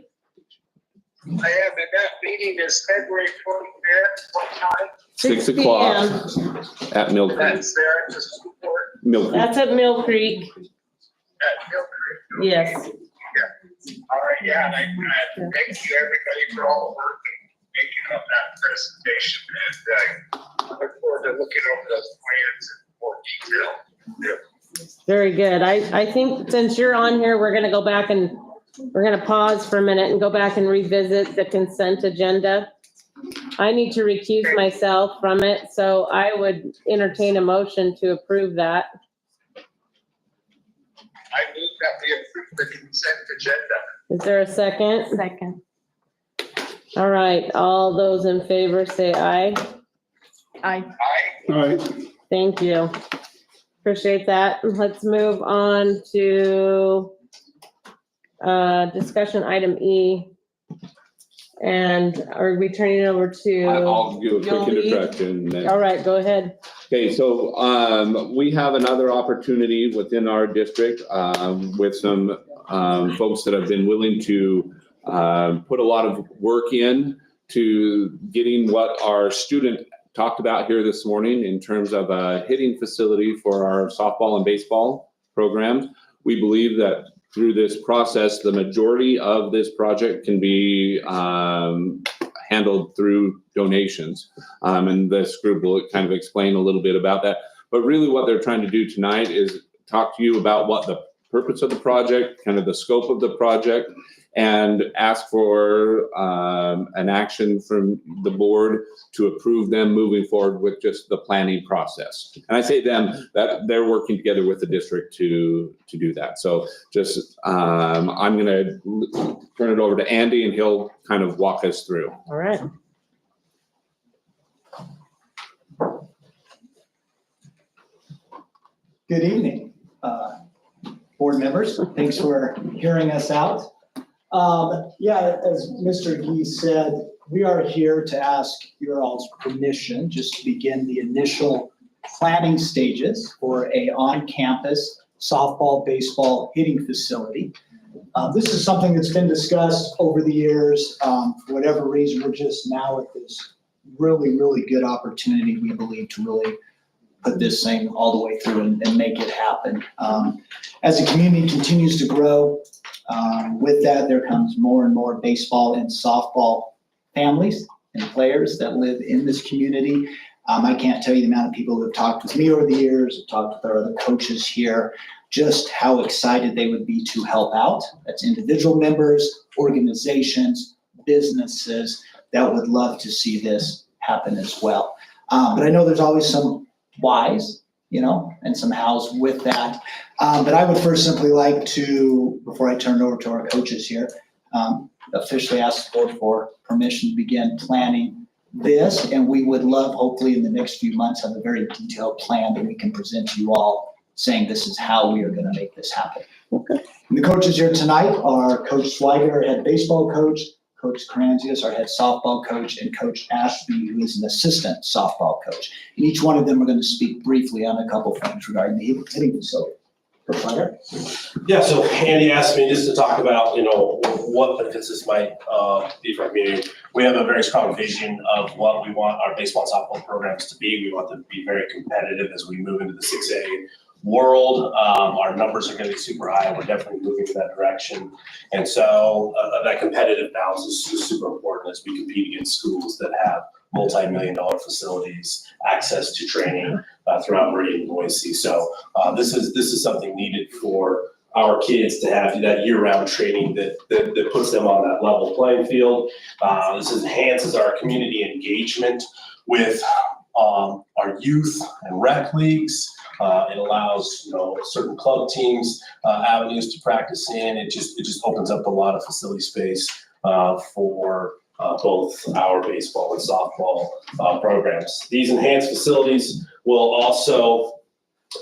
I am, and that meeting is February 25th, what time? 6 o'clock at Mill Creek. That's there at the school board, Mill Creek. That's at Mill Creek. at Mill Creek. Yes. All right, yeah, and I thank you everybody for all the work and making up that presentation, and I look forward to looking over those plans in more detail. Very good. I think since you're on here, we're gonna go back and we're gonna pause for a minute and go back and revisit the consent agenda. I need to recuse myself from it, so I would entertain a motion to approve that. I move that we approve the consent agenda. Is there a second? Second. All right, all those in favor say aye. Aye. All right. Thank you. Appreciate that. Let's move on to discussion item E. And are we turning it over to? I'll do a quick You'll lead? introduction. then. All right, go ahead. Okay, so we have another opportunity within our district with some folks that have been willing to put a lot of work in to getting what our student talked about here this morning in terms of a hitting facility for our softball and baseball programs. We believe that through this process, the majority of this project can be handled through donations. And this group will kind of explain a little bit about that. But really what they're trying to do tonight is talk to you about what the purpose of the project, kind of the scope of the project, and ask for an action from the board to approve them moving forward with just the planning process. And I say them, that they're working together with the district to do that. So just, I'm gonna turn it over to Andy and he'll kind of walk us through. All right. Good evening, board members. Thanks for hearing us out. Yeah, as Mr. Gee said, we are here to ask your all's permission just to begin the initial planning stages for a on-campus softball, baseball hitting facility. This is something that's been discussed over the years. For whatever reason, we're just now at this really, really good opportunity, we believe, to really put this thing all the way through and make it happen. As the community continues to grow, with that, there comes more and more baseball and softball families and players that live in this community. I can't tell you the amount of people who have talked with me over the years, have talked with our other coaches here, just how excited they would be to help out. That's individual members, organizations, businesses that would love to see this happen as well. But I know there's always some whys, and some hows with that. But I would first simply like to, before I turn it over to our coaches here, officially ask the board for permission to begin planning this. And we would love, hopefully in the next few months, have a very detailed plan that we can present to you all, saying this is how we are going to make this happen. Okay. And the coaches here tonight are Coach Swiger, our head baseball coach, Coach Karanzias, our head softball coach, and Coach Ashby, who is an assistant softball coach. And each one of them are going to speak briefly on a couple things regarding the hitting facility. Coach Swiger? Yeah, so Andy asked me just to talk about, what benefits this might be for our community. We have a very strong vision of what we want our baseball and softball programs to be. We want them to be very competitive as we move into the 6A world. Our numbers are going to be super high. We're definitely moving in that direction. And so that competitive balance is super important as we compete against schools that have multi-million-dollar facilities, access to training throughout Meridian and Boise. So this is something needed for our kids to have that year-round training that puts them on that level playing field. This enhances our community engagement with our youth and rec leagues. It allows certain club teams avenues to practice in. It just opens up a lot of facility space for both our baseball and softball programs. These enhanced facilities will also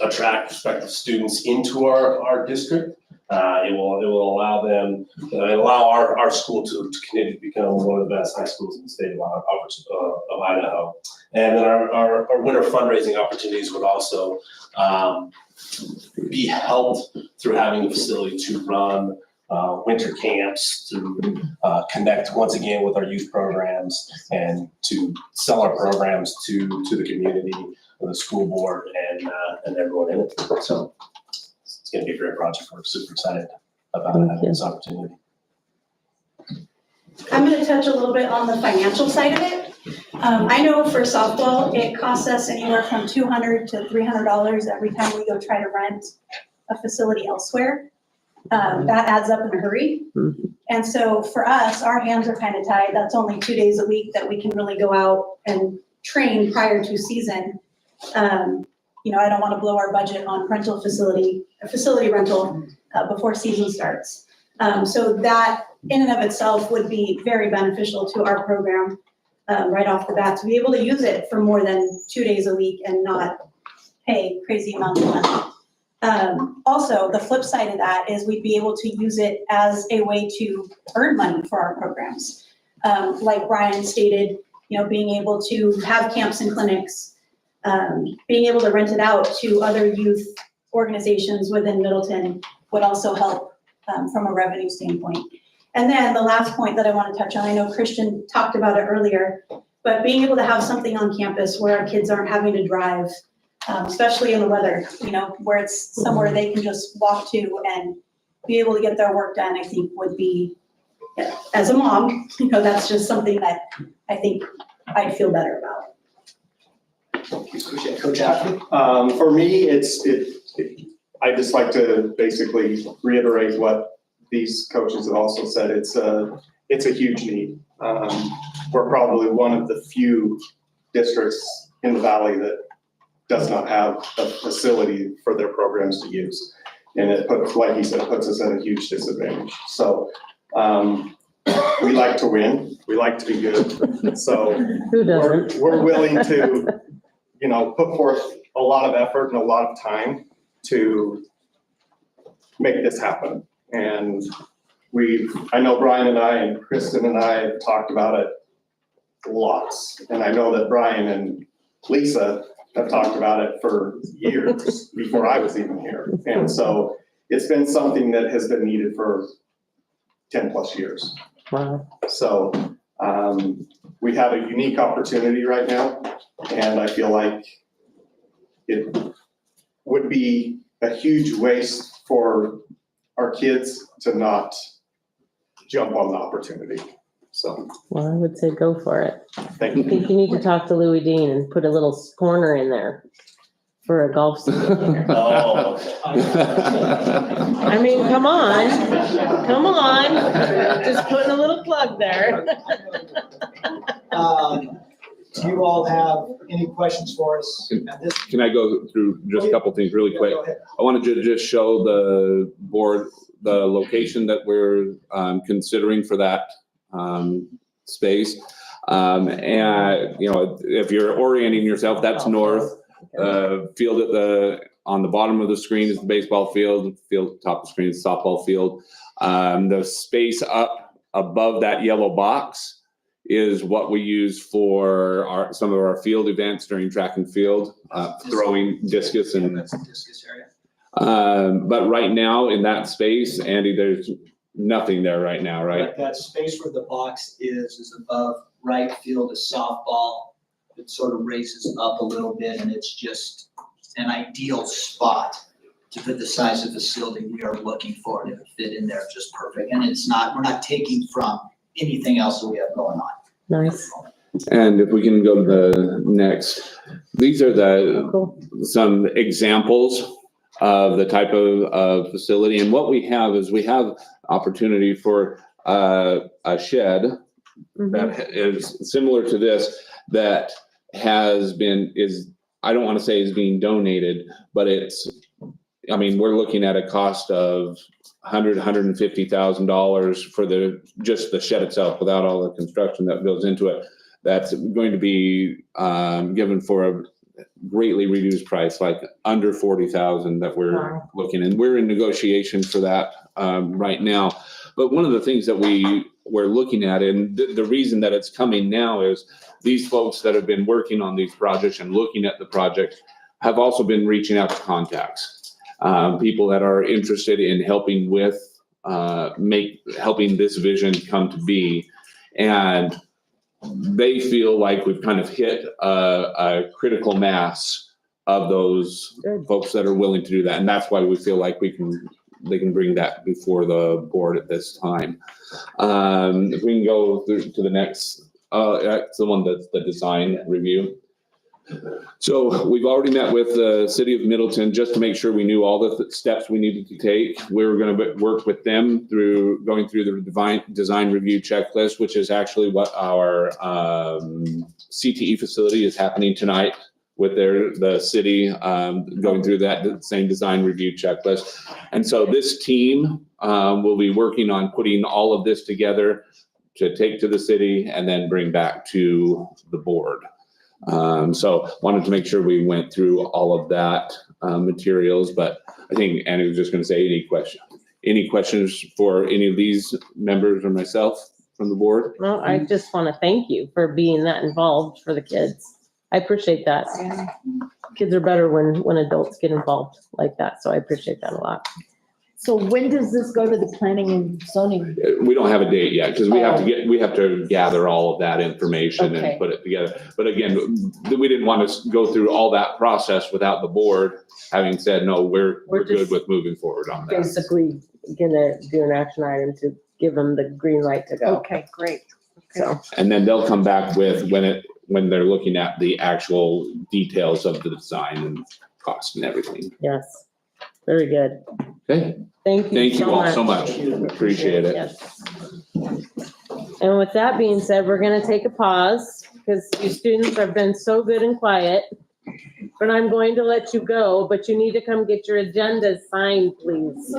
attract prospective students into our district. It will allow our school to continue to become one of the best high schools in the state of Idaho. And then our winter fundraising opportunities would also be helped through having a facility to run winter camps, to connect once again with our youth programs, and to sell our programs to the community, the school board, and everyone in it. So it's going to be a great project. We're super excited about having this opportunity. I'm going to touch a little bit on the financial side of it. I know for softball, it costs us anywhere from $200 to $300 every time we go try to rent a facility elsewhere. That adds up in a hurry. Mm-hmm. And so for us, our hands are kind of tied. That's only 2 days a week that we can really go out and train prior to season. I don't want to blow our budget on facility rental before season starts. So that in and of itself would be very beneficial to our program right off the bat, to be able to use it for more than 2 days a week and not pay crazy amounts of money. Also, the flip side of that is we'd be able to use it as a way to earn money for our programs. Like Brian stated, being able to have camps and clinics, being able to rent it out to other youth organizations within Middleton would also help from a revenue standpoint. And then the last point that I want to touch on, I know Christian talked about it earlier, but being able to have something on campus where our kids aren't having to drive, especially in the weather, where it's somewhere they can just walk to and be able to get their work done, I think would be, as a mom, that's just something that I think I'd feel better about. Coach Ashby? For me, I just like to basically reiterate what these coaches have also said. It's a huge need. We're probably one of the few districts in the valley that does not have a facility for their programs to use. And it puts, like he said, puts us at a huge disadvantage. So we like to win. We like to be good. So Who doesn't? we're willing to, put forth a lot of effort and a lot of time to make this happen. And I know Brian and I and Kristen and I have talked about it lots. And I know that Brian and Lisa have talked about it for years before I was even here. And so it's been something that has been needed for 10+ years. Wow. So we have a unique opportunity right now, and I feel like it would be a huge waste for our kids to not jump on the opportunity. So, Well, I would say go for it. thank I you. think you need to talk to Louis Dean and put a little corner in there for a golf simulator. Oh, I mean, come on, just putting a little plug there. Do you all have any questions for us at this? Can I go through just a couple things really quick? Go ahead. I wanted to just show the board, the location that we're considering for that space. And, you know, if you're orienting yourself, that's north. Field on the bottom of the screen is the baseball field, top of the screen is softball field. The space up above that yellow box is what we use for some of our field events during track and field, throwing discus and. That's the discus area. But right now in that space, Andy, there's nothing there right now, right? That space where the box is above right field is softball. It sort of raises up a little bit, and it's just an ideal spot to put the size of facility we are looking for, and it would fit in there just perfect. And it's not, we're not taking from anything else that we have going on. Nice. And if we can go to the next, these are some examples of the type of facility. And what we have is we have opportunity for a shed that is similar to this, that I don't want to say is being donated, but I mean, we're looking at a cost of $150,000 for just the shed itself, without all the construction that goes into it. That's going to be given for a greatly reduced price, like under $40,000 that we're looking, and we're in negotiation for that right now. But one of the things that we're looking at, and the reason that it's coming now, is these folks that have been working on these projects and looking at the project have also been reaching out to contacts, people that are interested in helping with helping this vision come to be. And they feel like we've kind of hit a critical mass of those folks that are willing to do that. And that's why we feel like they can bring that before the board at this time. If we can go through to the next, that's the one that's the design review. So we've already met with the city of Middleton just to make sure we knew all the steps we needed to take. We were going to work with them through going through the design review checklist, which is actually what our CTE facility is happening tonight with the city going through that same design review checklist. And so this team will be working on putting all of this together to take to the city and then bring back to the board. So wanted to make sure we went through all of that materials, but I think Annie was just going to say any questions for any of these members or myself from the board? Well, I just want to thank you for being that involved for the kids. I appreciate that. Kids are better when adults get involved like that, so I appreciate that a lot. So when does this go to the planning and zoning? We don't have a date yet because we have to gather all of that information Okay. and put it together. But again, we didn't want to go through all that process without the board having said, no, we're good with moving forward on that. Basically gonna do an action item to give them the green light to go. Okay, great. So, And then they'll come back with when they're looking at the actual details of the design and cost and everything. yes, very good. Okay, Thank you thank you all so much. much. Appreciate it. Yes. And with that being said, we're gonna take a pause because you students have been so good and quiet. But I'm going to let you go, but you need to come get your agendas signed, please.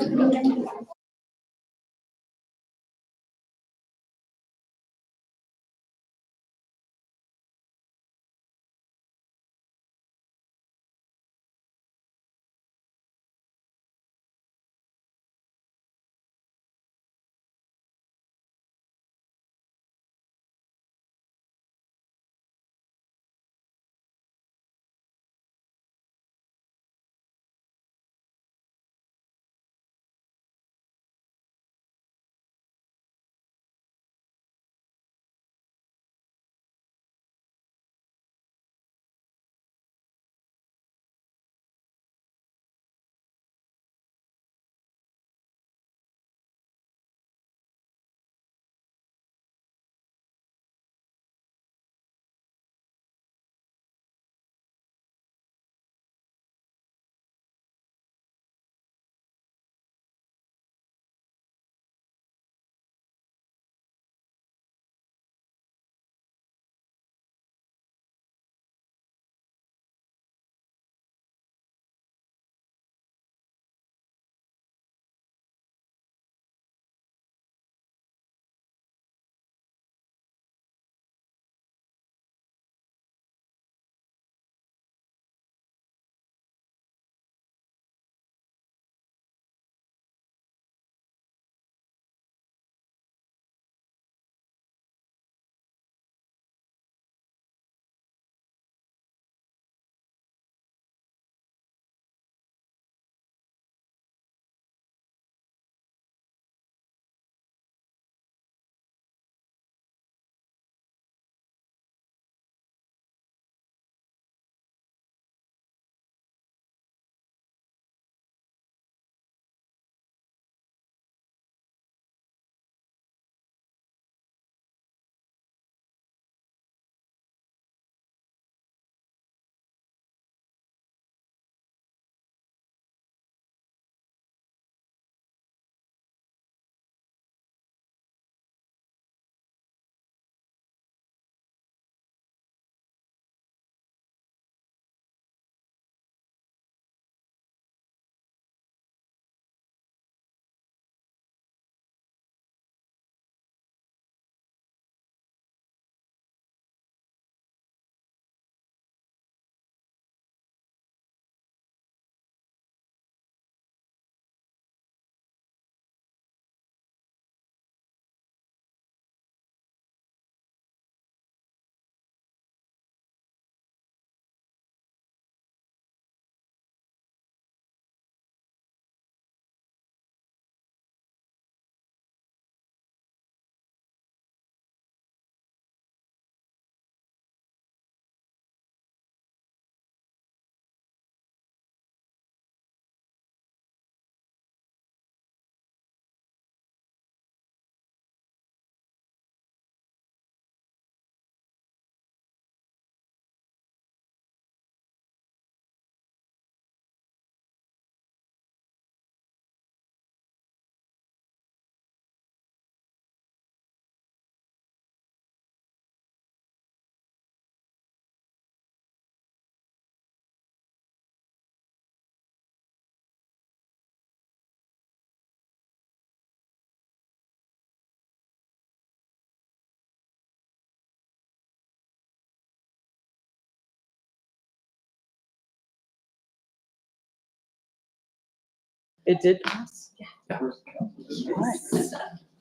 It did pass?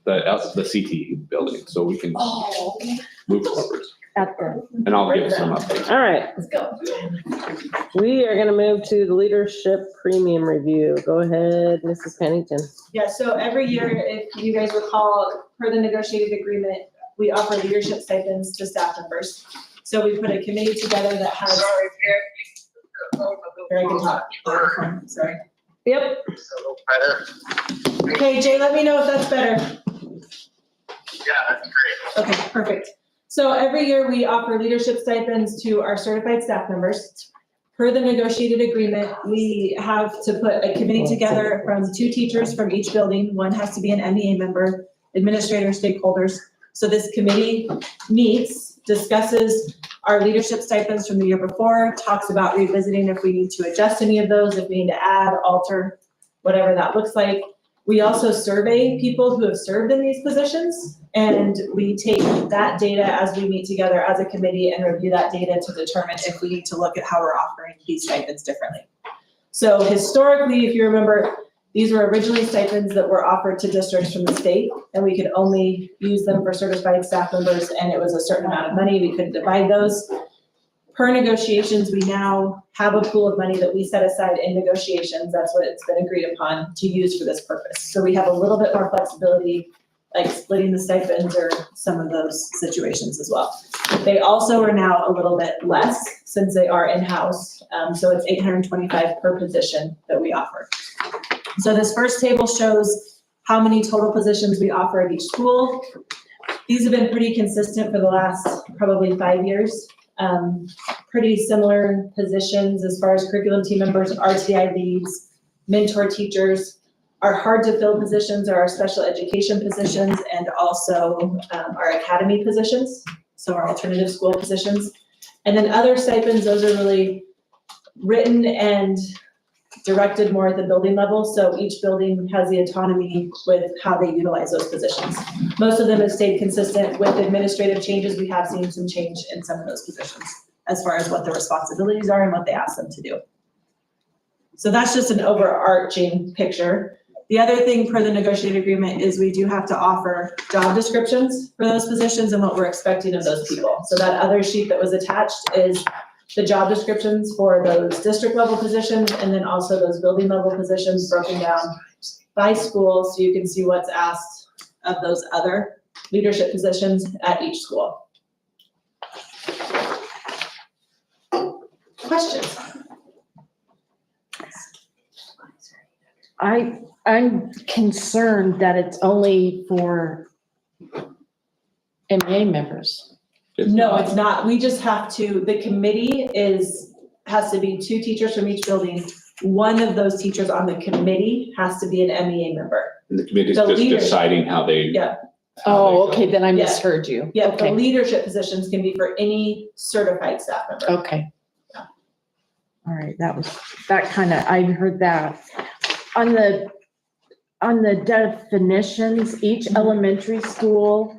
The CTE building, so we can Oh, move forward. At the, And I'll give some updates. All right, let's go. we are gonna move to the leadership premium review. Go ahead, Mrs. Pennington. Yeah, so every year, if you guys recall, per the negotiated agreement, we offer leadership stipends to staff members. So we put a committee together that has. Here, I can talk. Sorry. Yep. Better? Okay, Jay, let me know if that's better. Yeah, that's great. Okay, perfect. So every year we offer leadership stipends to our certified staff members. Per the negotiated agreement, we have to put a committee together from 2 teachers from each building. One has to be an MEA member, administrator, stakeholders. So this committee meets, discusses our leadership stipends from the year before, talks about revisiting if we need to adjust any of those, if we need to add, alter, whatever that looks like. We also survey people who have served in these positions, and we take that data as we meet together as a committee and review that data to determine if we need to look at how we're offering these stipends differently. So historically, if you remember, these were originally stipends that were offered to districts from the state, and we could only use them for certified staff members, and it was a certain amount of money. We couldn't divide those. Per negotiations, we now have a pool of money that we set aside in negotiations. That's what it's been agreed upon to use for this purpose. So we have a little bit more flexibility, like splitting the stipends or some of those situations as well. They also are now a little bit less since they are in-house. So it's $825 per position that we offer. So this first table shows how many total positions we offer at each school. These have been pretty consistent for the last probably 5 years. Pretty similar positions as far as curriculum team members, RTI leads, mentor teachers. Our hard to fill positions are our special education positions and also our academy positions, so our alternative school positions. And then other stipends, those are really written and directed more at the building level, so each building has the autonomy with how they utilize those positions. Most of them have stayed consistent. With administrative changes, we have seen some change in some of those positions as far as what the responsibilities are and what they ask them to do. So that's just an overarching picture. The other thing per the negotiated agreement is we do have to offer job descriptions for those positions and what we're expecting of those people. So that other sheet that was attached is the job descriptions for those district level positions and then also those building level positions broken down by school so you can see what's asked of those other leadership positions at each school. Questions? I'm concerned that it's only for MA members. No, it's not. We just have to, the committee has to be 2 teachers from each building. One of those teachers on the committee has to be an MEA member. And the committee's The just leadership. Yeah. deciding how they Oh, okay, then I Yeah. misheard you. Yeah, the Okay, leadership positions can be for any certified staff member. okay. All right, I heard that. On the definitions, each elementary school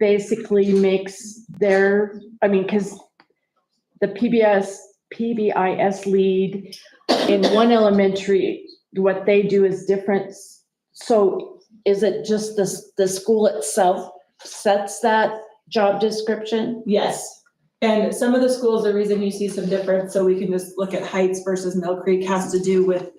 basically makes because the PBIS lead in one elementary, what they do is different. So is it just the school itself sets that job description? Yes. And some of the schools, the reason you see some difference, so we can just look at Heights versus Mill Creek, has to do with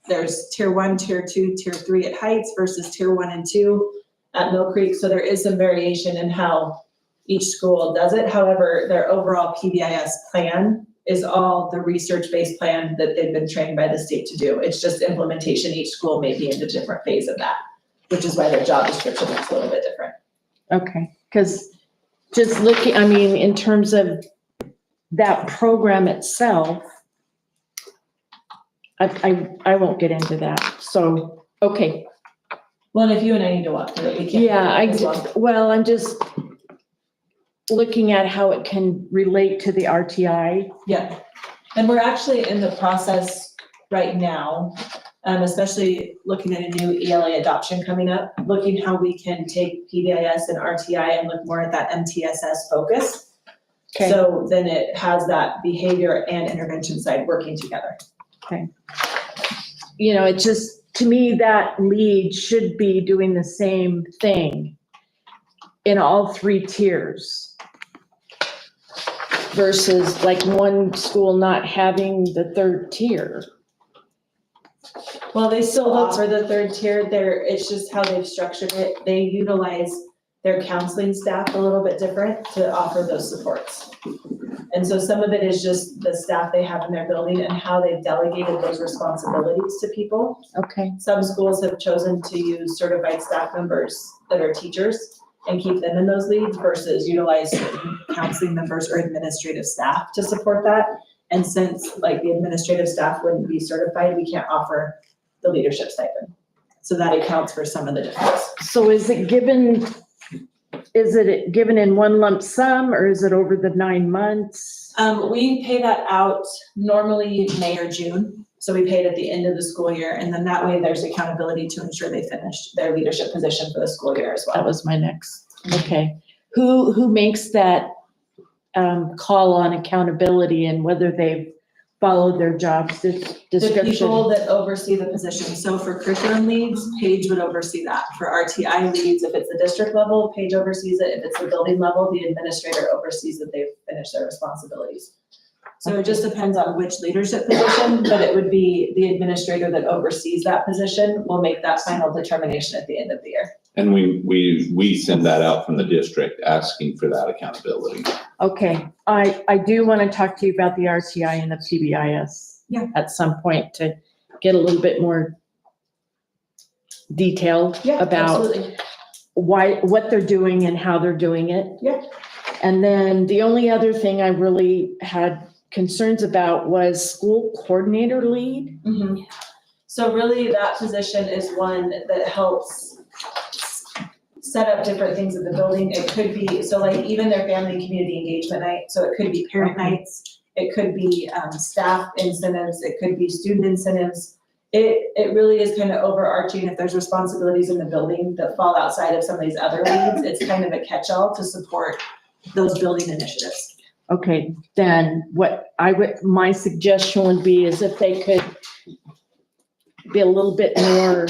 there's tier 1, tier 2, tier 3 at Heights versus tier 1 and 2 at Mill Creek. So there is some variation in how each school does it. However, their overall PBIS plan is all the research-based plan that they've been trained by the state to do. It's just implementation. Each school may be in a different phase of that, which is why their job description is a little bit different. Okay, because just looking, in terms of that program itself, I won't get into that, so, okay. Well, and if you and I need to walk through it, we can. Yeah, I'm just looking at how it can relate to the RTI. Yeah, and we're actually in the process right now, especially looking at a new ELA adoption coming up, looking how we can take PBIS and RTI and look more at that MTSS focus. Okay. So then it has that behavior and intervention side working together. Okay. you know, it just, to me, that lead should be doing the same thing in all 3 tiers. Versus like one school not having the 3rd tier. Well, they still offer the 3rd tier there, it's just how they've structured it. They utilize their counseling staff a little bit different to offer those supports. And so some of it is just the staff they have in their building and how they've delegated those responsibilities to people. Okay. Some schools have chosen to use certified staff members that are teachers and keep them in those leads versus utilize counseling members or administrative staff to support that. And since like the administrative staff wouldn't be certified, we can't offer the leadership stipend. So that accounts for some of the difference. So is it given in one lump sum or is it over the 9 months? We pay that out normally May or June. So we pay it at the end of the school year, and then that way there's accountability to ensure they finish their leadership position for the school year as well. That was my next, okay. Who makes that call on accountability and whether they've followed their job The description? people that oversee the position. So for curriculum leads, Paige would oversee that. For RTI leads, if it's the district level, Paige oversees it. If it's the building level, the administrator oversees that they've finished their responsibilities. So it just depends on which leadership position, but it would be the administrator that oversees that position will make that final determination at the end of the year. And we send that out from the district asking for that accountability. Okay, I do want to talk to you about the RTI and the PBIS. Yeah. At some point to get a little bit more detailed about Absolutely. what they're doing and how they're doing it. Yeah. And then the only other thing I really had concerns about was school coordinator lead. Mm-hmm. So really that position is one that helps set up different things in the building. It could be, so like even their family and community engagement night, so it could be parent nights, it could be staff incentives, it could be student incentives. It really is kind of overarching. If there's responsibilities in the building that fall outside of some of these other leads, it's kind of a catch-all to support those building initiatives. Okay, then my suggestion would be is if they could be a little bit more,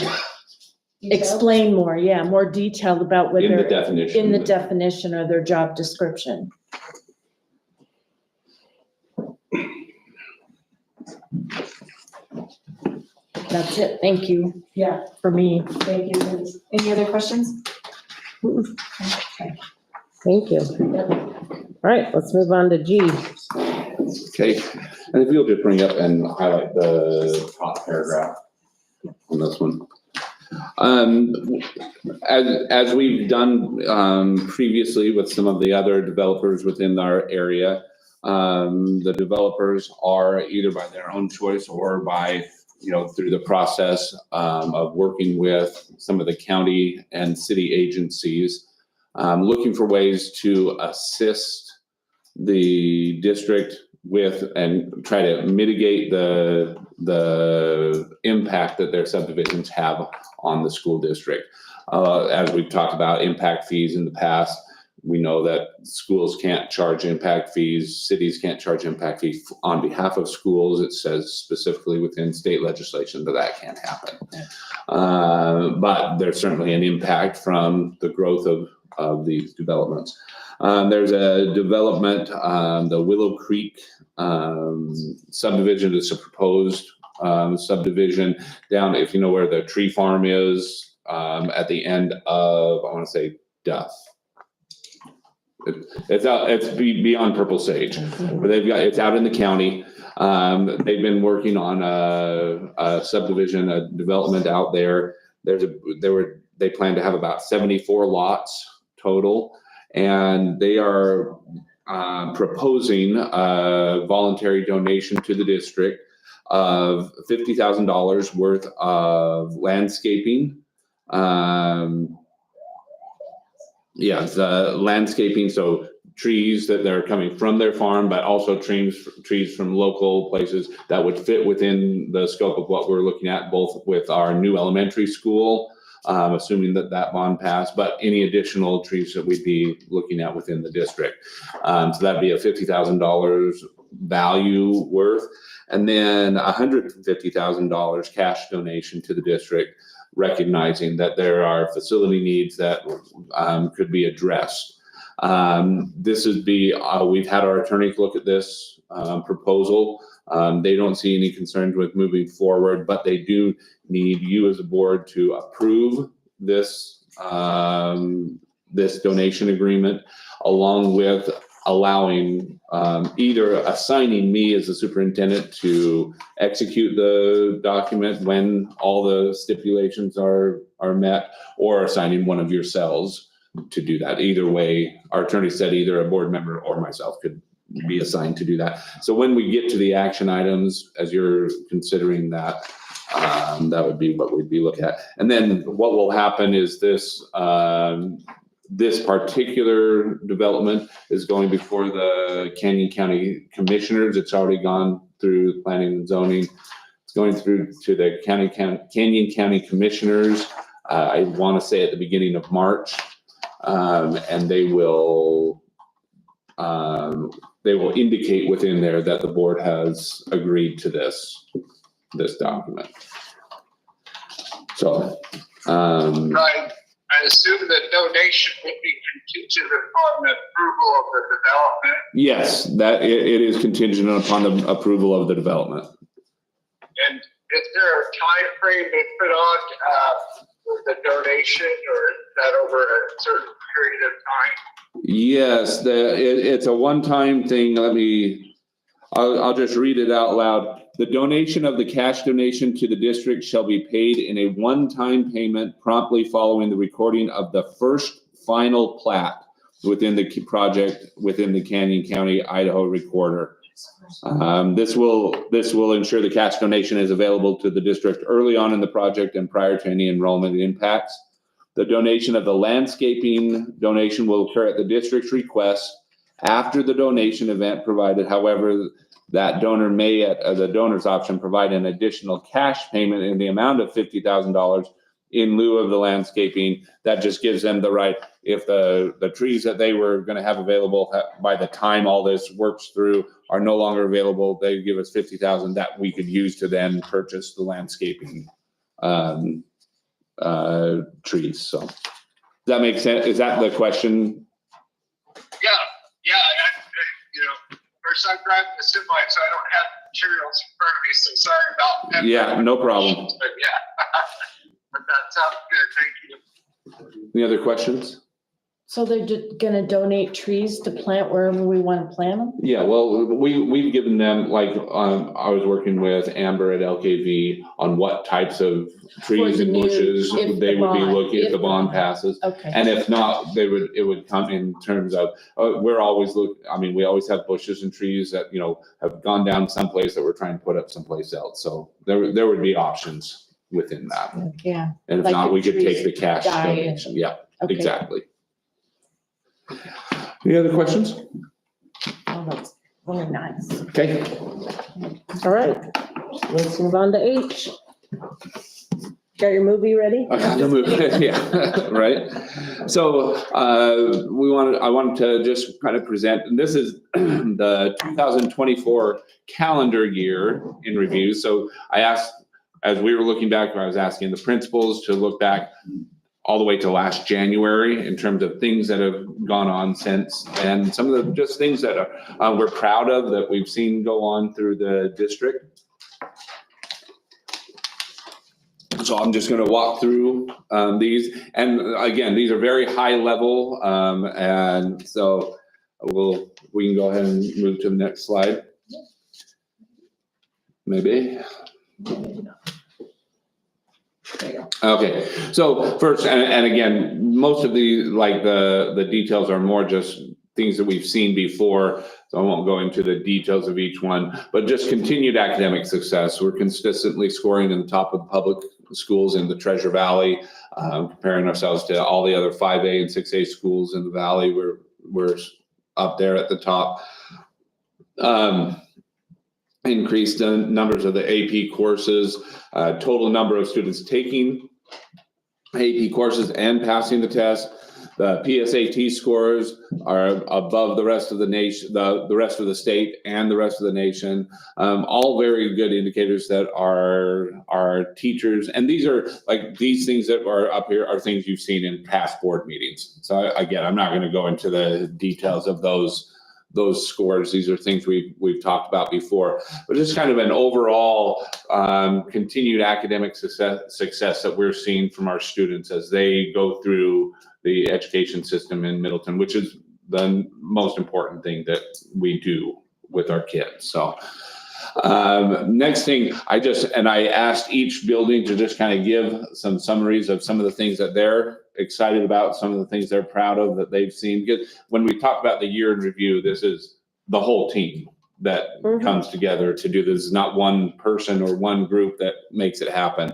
explain more, more detailed about what In the they're, definition. in the definition of their job description. That's it, thank you. Yeah. For me. Thank you, Liz. Any other questions? Thank you. All right, let's move on to G. Okay, and if you'll just bring up and highlight the top paragraph on this one. As we've done previously with some of the other developers within our area, the developers are either by their own choice or by, through the process of working with some of the county and city agencies, looking for ways to assist the district with and try to mitigate the impact that their subdivisions have on the school district. As we've talked about impact fees in the past, we know that schools can't charge impact fees, cities can't charge impact fees on behalf of schools. It says specifically within state legislation that can't happen. But there's certainly an impact from the growth of these developments. There's a development, the Willow Creek subdivision. It's a proposed subdivision down, if you know where the tree farm is, at the end of, I want to say, Duff. It's beyond Purple Sage, but it's out in the county. They've been working on a subdivision, a development out there. They plan to have about 74 lots total. And they are proposing a voluntary donation to the district of $50,000 worth of landscaping. The landscaping, so trees that are coming from their farm, but also trees from local places that would fit within the scope of what we're looking at, both with our new elementary school, assuming that bond passed, but any additional trees that we'd be looking at within the district. So that'd be a $50,000 value worth. And then $150,000 cash donation to the district, recognizing that there are facility needs that could be addressed. This would be, we've had our attorneys look at this proposal. They don't see any concerns with moving forward, but they do need you as a board to approve this, this donation agreement, along with allowing, either assigning me as the superintendent to execute the document when all the stipulations are met, or assigning one of yourselves to do that. Either way, our attorney said either a board member or myself could be assigned to do that. So when we get to the action items, as you're considering that, that would be what we'd be looking at. And then what will happen is this, this particular development is going before the Canyon County Commissioners. It's already gone through planning and zoning. It's going through to the Canyon County Commissioners. I want to say at the beginning of March, and they will indicate within there that the board has agreed to this document. So, Right. I assume the donation would be contingent upon the approval of the development. yes, that it is contingent upon the approval of the development. And is there a time frame they put on for the donation, or is that over a certain period of time? Yes, it's a one-time thing. I'll just read it out loud. The donation of the cash donation to the district shall be paid in a one-time payment promptly following the recording of the first final plat within the project within the Canyon County, Idaho Recorder. This will ensure the cash donation is available to the district early on in the project and prior to any enrollment impacts. The donation of the landscaping donation will occur at the district's request after the donation event provided. However, that donor may, at the donor's option, provide an additional cash payment in the amount of $50,000 in lieu of the landscaping. That just gives them the right, if the trees that they were going to have available by the time all this works through are no longer available, they give us $50,000 that we could use to then purchase the landscaping trees. So does that make sense? Is that the question? Yeah, you know, first I'm driving the semi, so I don't have materials in front of me, so sorry about that. Yeah, no problem. But yeah, but that sounds good, thank you. Any other questions? So they're gonna donate trees to plant wherever we want to plant them? Yeah, well, we've given them, like, I was working with Amber at LKV on what types of trees the and new- bushes if they the would be bond- looking if if the the bond bond- passes. Okay. And if not, it would come in terms of, we're always we always have bushes and trees that, you know, have gone down someplace that we're trying to put up someplace else. So there would be options within that. Yeah. And if Like not, if we could take trees the cash die and- donation. Yeah, Okay. exactly. Any other questions? Oh, that's really nice. Okay. All right, let's move on to H. Got your movie ready? Yeah, right. So I wanted to just kind of present, and this is the 2024 calendar year in review. So I asked, as we were looking back, I was asking the principals to look back all the way to last January in terms of things that have gone on since, and some of the just things that we're proud of that we've seen go on through the district. So I'm just going to walk through these, and again, these are very high level, and so we can go ahead and move to the next slide. Maybe. Okay, so first, and again, most of the details are more just things that we've seen before, so I won't go into the details of each one, but just continued academic success. We're consistently scoring in the top of the public schools in the Treasure Valley, comparing ourselves to all the other 5A and 6A schools in the valley. We're up there at the top. Increased numbers of the AP courses, total number of students taking AP courses and passing the test. The PSAT scores are above the rest of the nation, the rest of the state and the rest of the nation. All very good indicators that our teachers, and these are like, these things that are up here are things you've seen in past board meetings. So again, I'm not going to go into the details of those scores. These are things we've talked about before, but just kind of an overall continued academic success that we're seeing from our students as they go through the education system in Middleton, which is the most important thing that we do with our kids. So next thing, I asked each building to just kind of give some summaries of some of the things that they're excited about, some of the things they're proud of that they've seen. Because when we talk about the year in review, this is the whole team that comes together to do this. It's not one person or one group that makes it happen.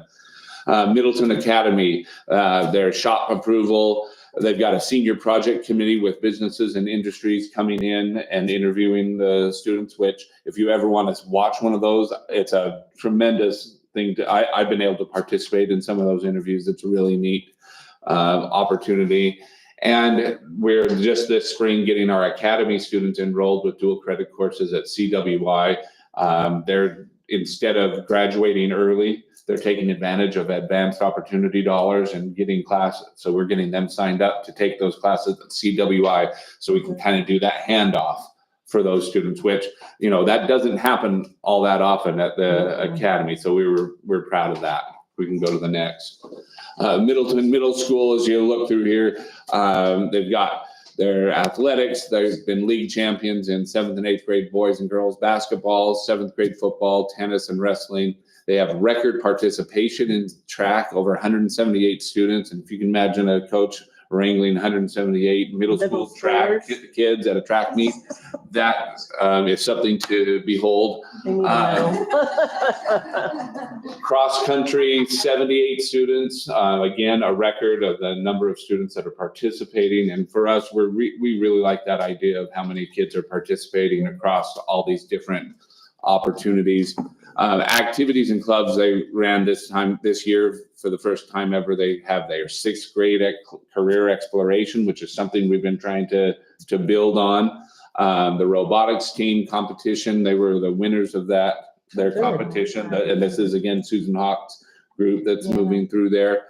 Middleton Academy, their shop approval. They've got a senior project committee with businesses and industries coming in and interviewing the students, which if you ever want to watch one of those, it's a tremendous thing. I've been able to participate in some of those interviews. It's a really neat opportunity. And we're just this spring getting our academy students enrolled with dual credit courses at CWI. They're, instead of graduating early, they're taking advantage of advanced opportunity dollars and getting classes. So we're getting them signed up to take those classes at CWI so we can kind of do that handoff for those students, which, you know, that doesn't happen all that often at the academy. So we're proud of that. We can go to the next. Middleton Middle School, as you look through here, they've got their athletics. They've been league champions in 7th and 8th grade boys and girls basketball, 7th grade football, tennis, and wrestling. They have record participation in track, over 178 students. And if you can imagine a coach wrangling 178 middle school track kids at a track meet, that is something to behold. Cross country, 78 students. Again, a record of the number of students that are participating. And for us, we really like that idea of how many kids are participating across all these different opportunities. Activities and clubs they ran this year for the first time ever. They have their 6th grade career exploration, which is something we've been trying to build on. The robotics team competition, they were the winners of their competition. And this is again Susan Hawk's group that's moving through there.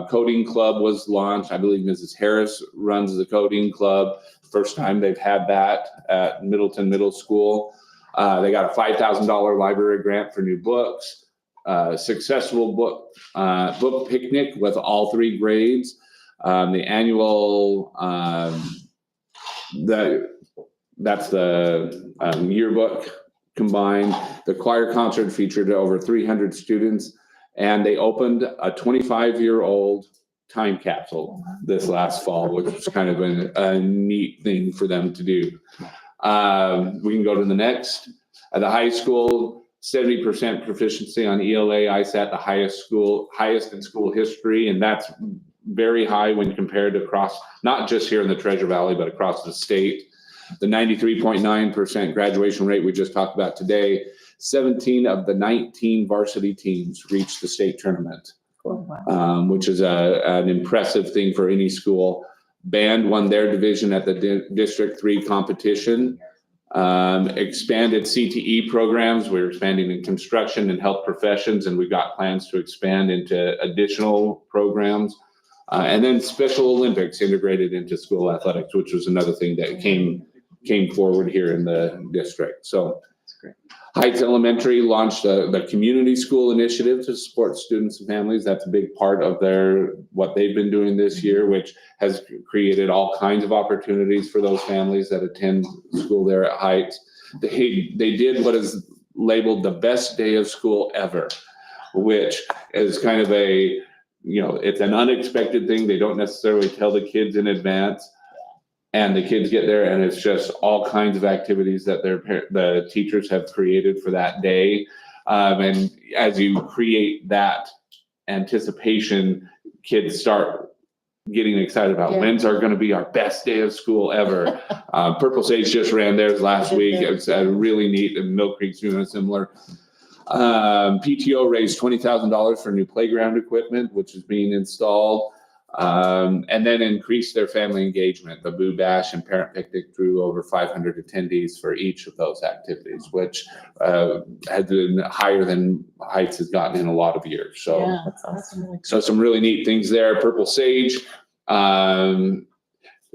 Coding club was launched. I believe Mrs. Harris runs the coding club. First time they've had that at Middleton Middle School. They got a $5,000 library grant for new books, successful book picnic with all 3 grades. The annual, that's the yearbook combined. The choir concert featured over 300 students, and they opened a 25-year-old time capsule this last fall, which was kind of a neat thing for them to do. We can go to the next. At the high school, 70% proficiency on ELA, ISAT, the highest in school history, and that's very high when compared across, not just here in the Treasure Valley, but across the state. The 93.9% graduation rate we just talked about today. 17 of the 19 varsity teams reached the state tournament, which is an impressive thing for any school. Band won their division at the District 3 competition. Expanded CTE programs. We're expanding in construction and health professions, and we've got plans to expand into additional programs. And then Special Olympics integrated into school athletics, which was another thing that came forward here in the district. So Heights Elementary launched the community school initiative to support students and families. That's a big part of what they've been doing this year, which has created all kinds of opportunities for those families that attend school there at Heights. They did what is labeled the best day of school ever, which is kind of it's an unexpected thing. They don't necessarily tell the kids in advance. And the kids get there, and it's just all kinds of activities that the teachers have created for that day. And as you create that anticipation, kids start getting excited about when's are going to be our best day of school ever. Purple Sage just ran theirs last week. It was really neat, and Mill Creek's doing a similar. PTO raised $20,000 for new playground equipment, which is being installed. And then increase their family engagement. The Boo Bash and Parent Picnic drew over 500 attendees for each of those activities, which had been higher than Heights has gotten in a lot of years. So, Yeah. That's awesome. so some really neat things there. Purple Sage.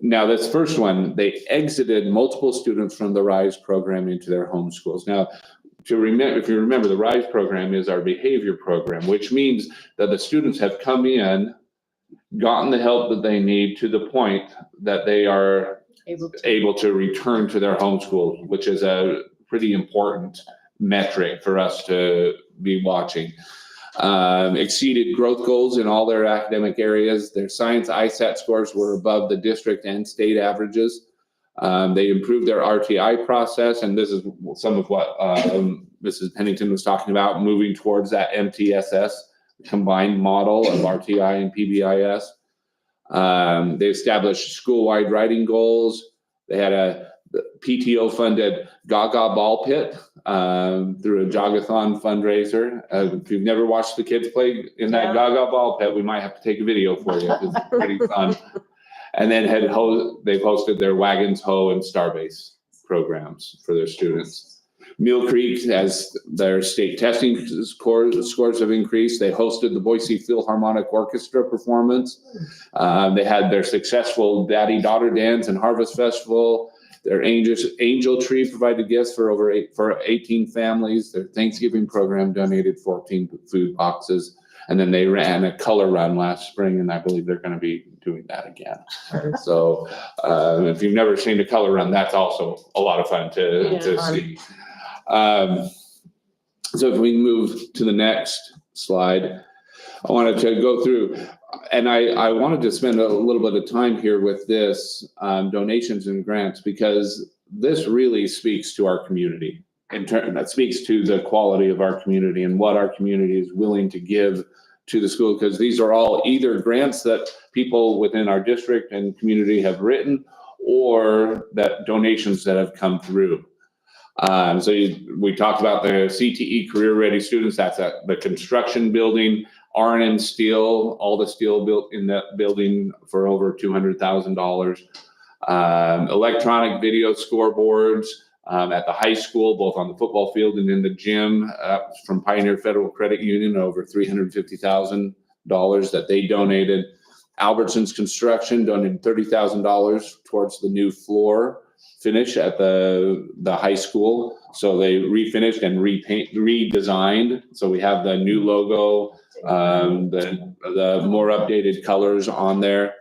Now this first one, they exited multiple students from the RISE program into their home schools. Now, if you remember, the RISE program is our behavior program, which means that the students have come in, gotten the help that they need to the point that they are able to return to their home school, which is a pretty important metric for us to be watching. Exceeded growth goals in all their academic areas. Their science ISAT scores were above the district and state averages. They improved their RTI process, and this is some of what Mrs. Pennington was talking about, moving towards that MTSS combined model of RTI and PBIS. They established school-wide writing goals. They had a PTO-funded Gaga Ball Pit through a Jogathon fundraiser. If you've never watched the kids play in that Gaga Ball Pit, we might have to take a video for you. It's pretty fun. And then they've hosted their Wagons Ho and Starbase programs for their students. Mill Creek, as their state testing scores have increased, they hosted the Boise Philharmonic Orchestra performance. They had their successful Daddy-Daughter Dance and Harvest Festival. Their Angel Tree provided gifts for 18 families. Their Thanksgiving program donated 14 food boxes. And then they ran a color run last spring, and I believe they're going to be doing that again. So if you've never seen a color run, that's also a lot of fun to see. So if we move to the next slide, I wanted to go through, and I wanted to spend a little bit of time here with this donations and grants, because this really speaks to our community. That speaks to the quality of our community and what our community is willing to give to the school, because these are all either grants that people within our district and community have written, or that donations that have come through. We talked about the CTE Career Ready Students. That's at the construction building, R&M Steel, all the steel built in that building for over $200,000. Electronic video scoreboards at the high school, both on the football field and in the gym, from Pioneer Federal Credit Union, over $350,000 that they donated. Albertsons Construction donated $30,000 towards the new floor finish at the high school. So they refinished and redesigned. So we have the new logo, the more updated colors on there.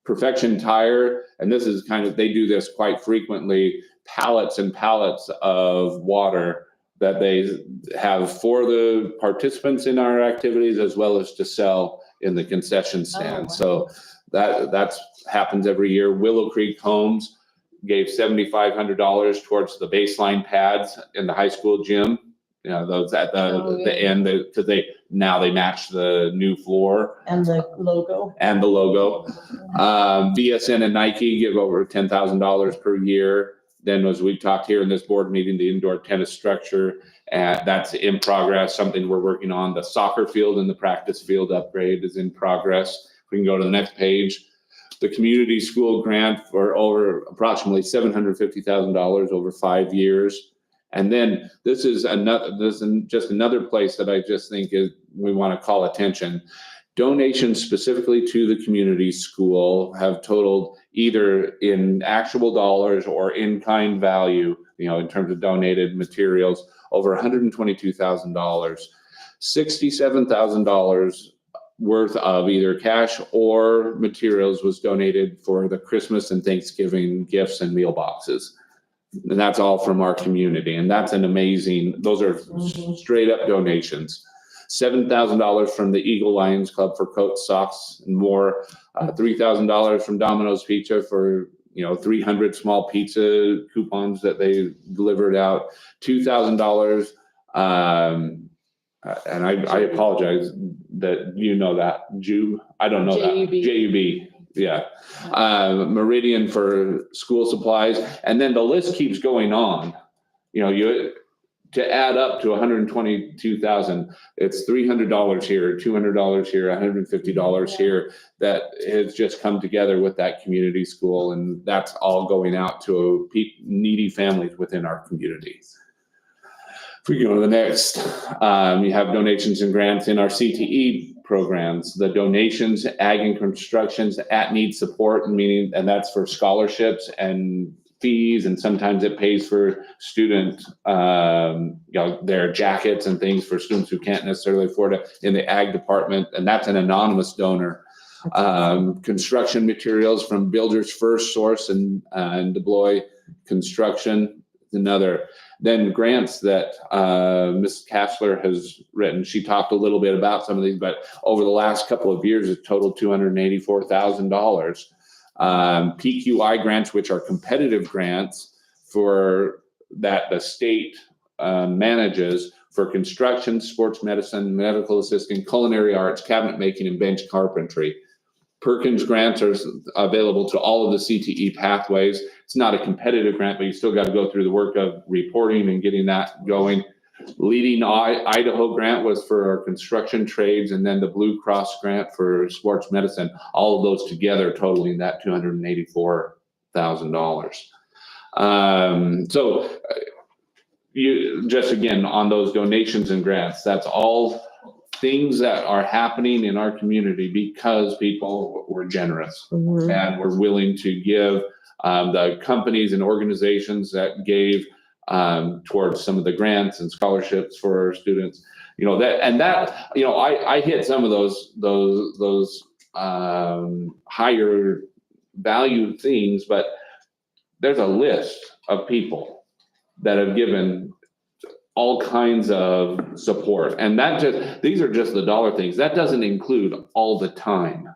Perfection Tire, and this is they do this quite frequently, pallets and pallets of water that they have for the participants in our activities, as well as to sell in the concession stand. So that happens every year. Willow Creek Homes gave $7,500 towards the baseline pads in the high school gym. You know, those at the end, because they match the new floor. And the logo. VSN and Nike give over $10,000 per year. Then, as we've talked here in this board meeting, the indoor tennis structure, that's in progress, something we're working on. The soccer field and the practice field upgrade is in progress. We can go to the next page. The community school grant for over approximately $750,000 over 5 years. And then this is just another place that I just think we want to call attention. Donations specifically to the community school have totaled, either in actual dollars or in-kind value, in terms of donated materials, over $122,000. $67,000 worth of either cash or materials was donated for the Christmas and Thanksgiving gifts and meal boxes. And that's all from our community. And that's those are straight up donations. $7,000 from the Eagle Lions Club for coats, socks, and more. $3,000 from Domino's Pizza for 300 small pizza coupons that they delivered out. $2,000, and I apologize that that Jube. I don't know that. JUB. Yeah. Meridian for school supplies, and then the list keeps going on. to add up to 122,000, it's $300 here, $200 here, $150 here that has just come together with that community school, and that's all going out to needy families within our communities. If we go to the next, you have donations and grants in our CTE programs. The donations, ag and constructions, at-need support, meaning, and that's for scholarships and fees, and sometimes it pays for student, their jackets and things for students who can't necessarily afford it in the ag department, and that's an anonymous donor. Construction materials from Builders First Source and Deploy Construction, another. Then grants that Ms. Kassler has written. She talked a little bit about some of these, but over the last couple of years, it totaled $284,000. PQI grants, which are competitive grants for that the state manages for construction, sports medicine, medical assisting, culinary arts, cabinet making, and bench carpentry. Perkins grants are available to all of the CTE pathways. It's not a competitive grant, but you still got to go through the work of reporting and getting that going. Leading Idaho grant was for our construction trades, and then the Blue Cross grant for sports medicine, all of those together totaling that $284,000. So you just, again, on those donations and grants, that's all things that are happening in our community because people were generous and were willing to give. The companies and organizations that gave towards some of the grants and scholarships for our students, I hit some of those higher value things, but there's a list of people that have given all kinds of support, and these are just the dollar things. That doesn't include all the time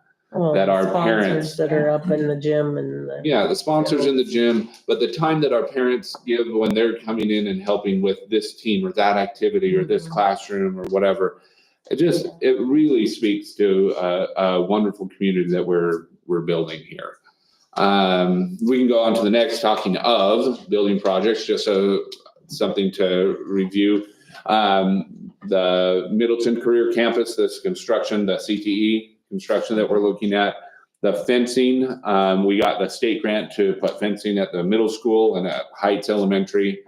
that our parents that are up in the gym and the sponsors in the gym, but the time that our parents give when they're coming in and helping with this team or that activity or this classroom or whatever, it really speaks to a wonderful community that we're building here. We can go on to the next, talking of building projects, just something to review. The Middleton Career Campus, this construction, the CTE construction that we're looking at, the fencing, we got the state grant to put fencing at the middle school and at Heights Elementary.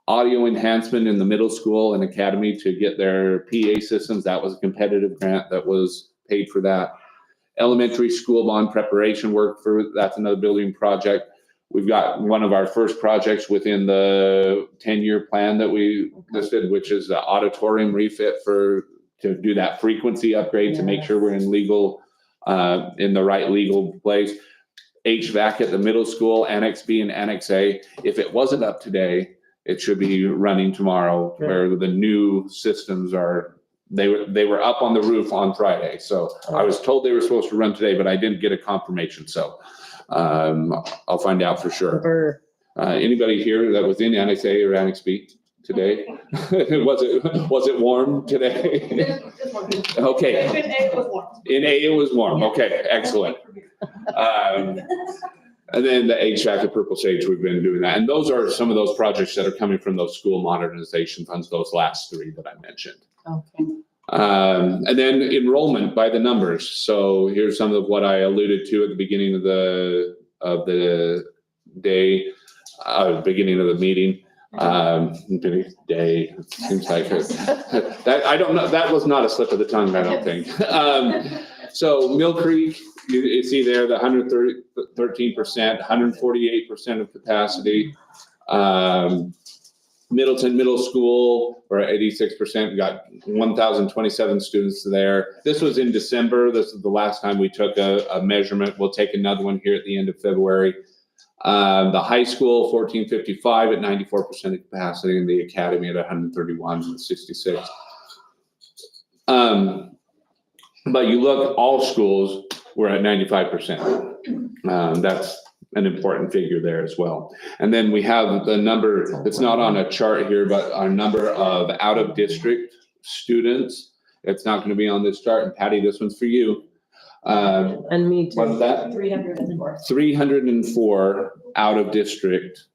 Audio enhancement in the middle school and academy to get their PA systems. That was a competitive grant that was paid for that. Elementary school bond preparation work that's another building project. We've got one of our first projects within the 10-year plan that we listed, which is the auditorium refit to do that frequency upgrade to make sure we're in the right legal place. HVAC at the middle school, Annex B and Annex A. If it wasn't up today, it should be running tomorrow, where the new systems they were up on the roof on Friday. So I was told they were supposed to run today, but I didn't get a confirmation. So I'll find out for sure. Anybody here that was in Annex A or Annex B today? Was it warm today? Okay. In A it was warm. In A it was warm. Okay, excellent. And then the HVAC at Purple Sage, we've been doing that. And those are some of those projects that are coming from those school modernization funds, those last three that I mentioned. Okay. And then enrollment by the numbers. So here's some of what I alluded to at the beginning of the day, beginning of the meeting. Day, it seems like that. I don't know. That was not a slip of the tongue, I don't think. So Mill Creek, you see there, the 113%, 148% of capacity. Middleton Middle School, we're at 86%. We got 1,027 students there. This was in December. This is the last time we took a measurement. We'll take another one here at the end of February. The high school, 1455 at 94% of capacity, and the academy at 131 and 66. But you look, all schools were at 95%. That's an important figure there as well. And then we have the number, it's not on a chart here, but our number of out-of-district students. It's not going to be on this chart. And Patty, this one's for you. And me too. What is that? 304. 304 out of district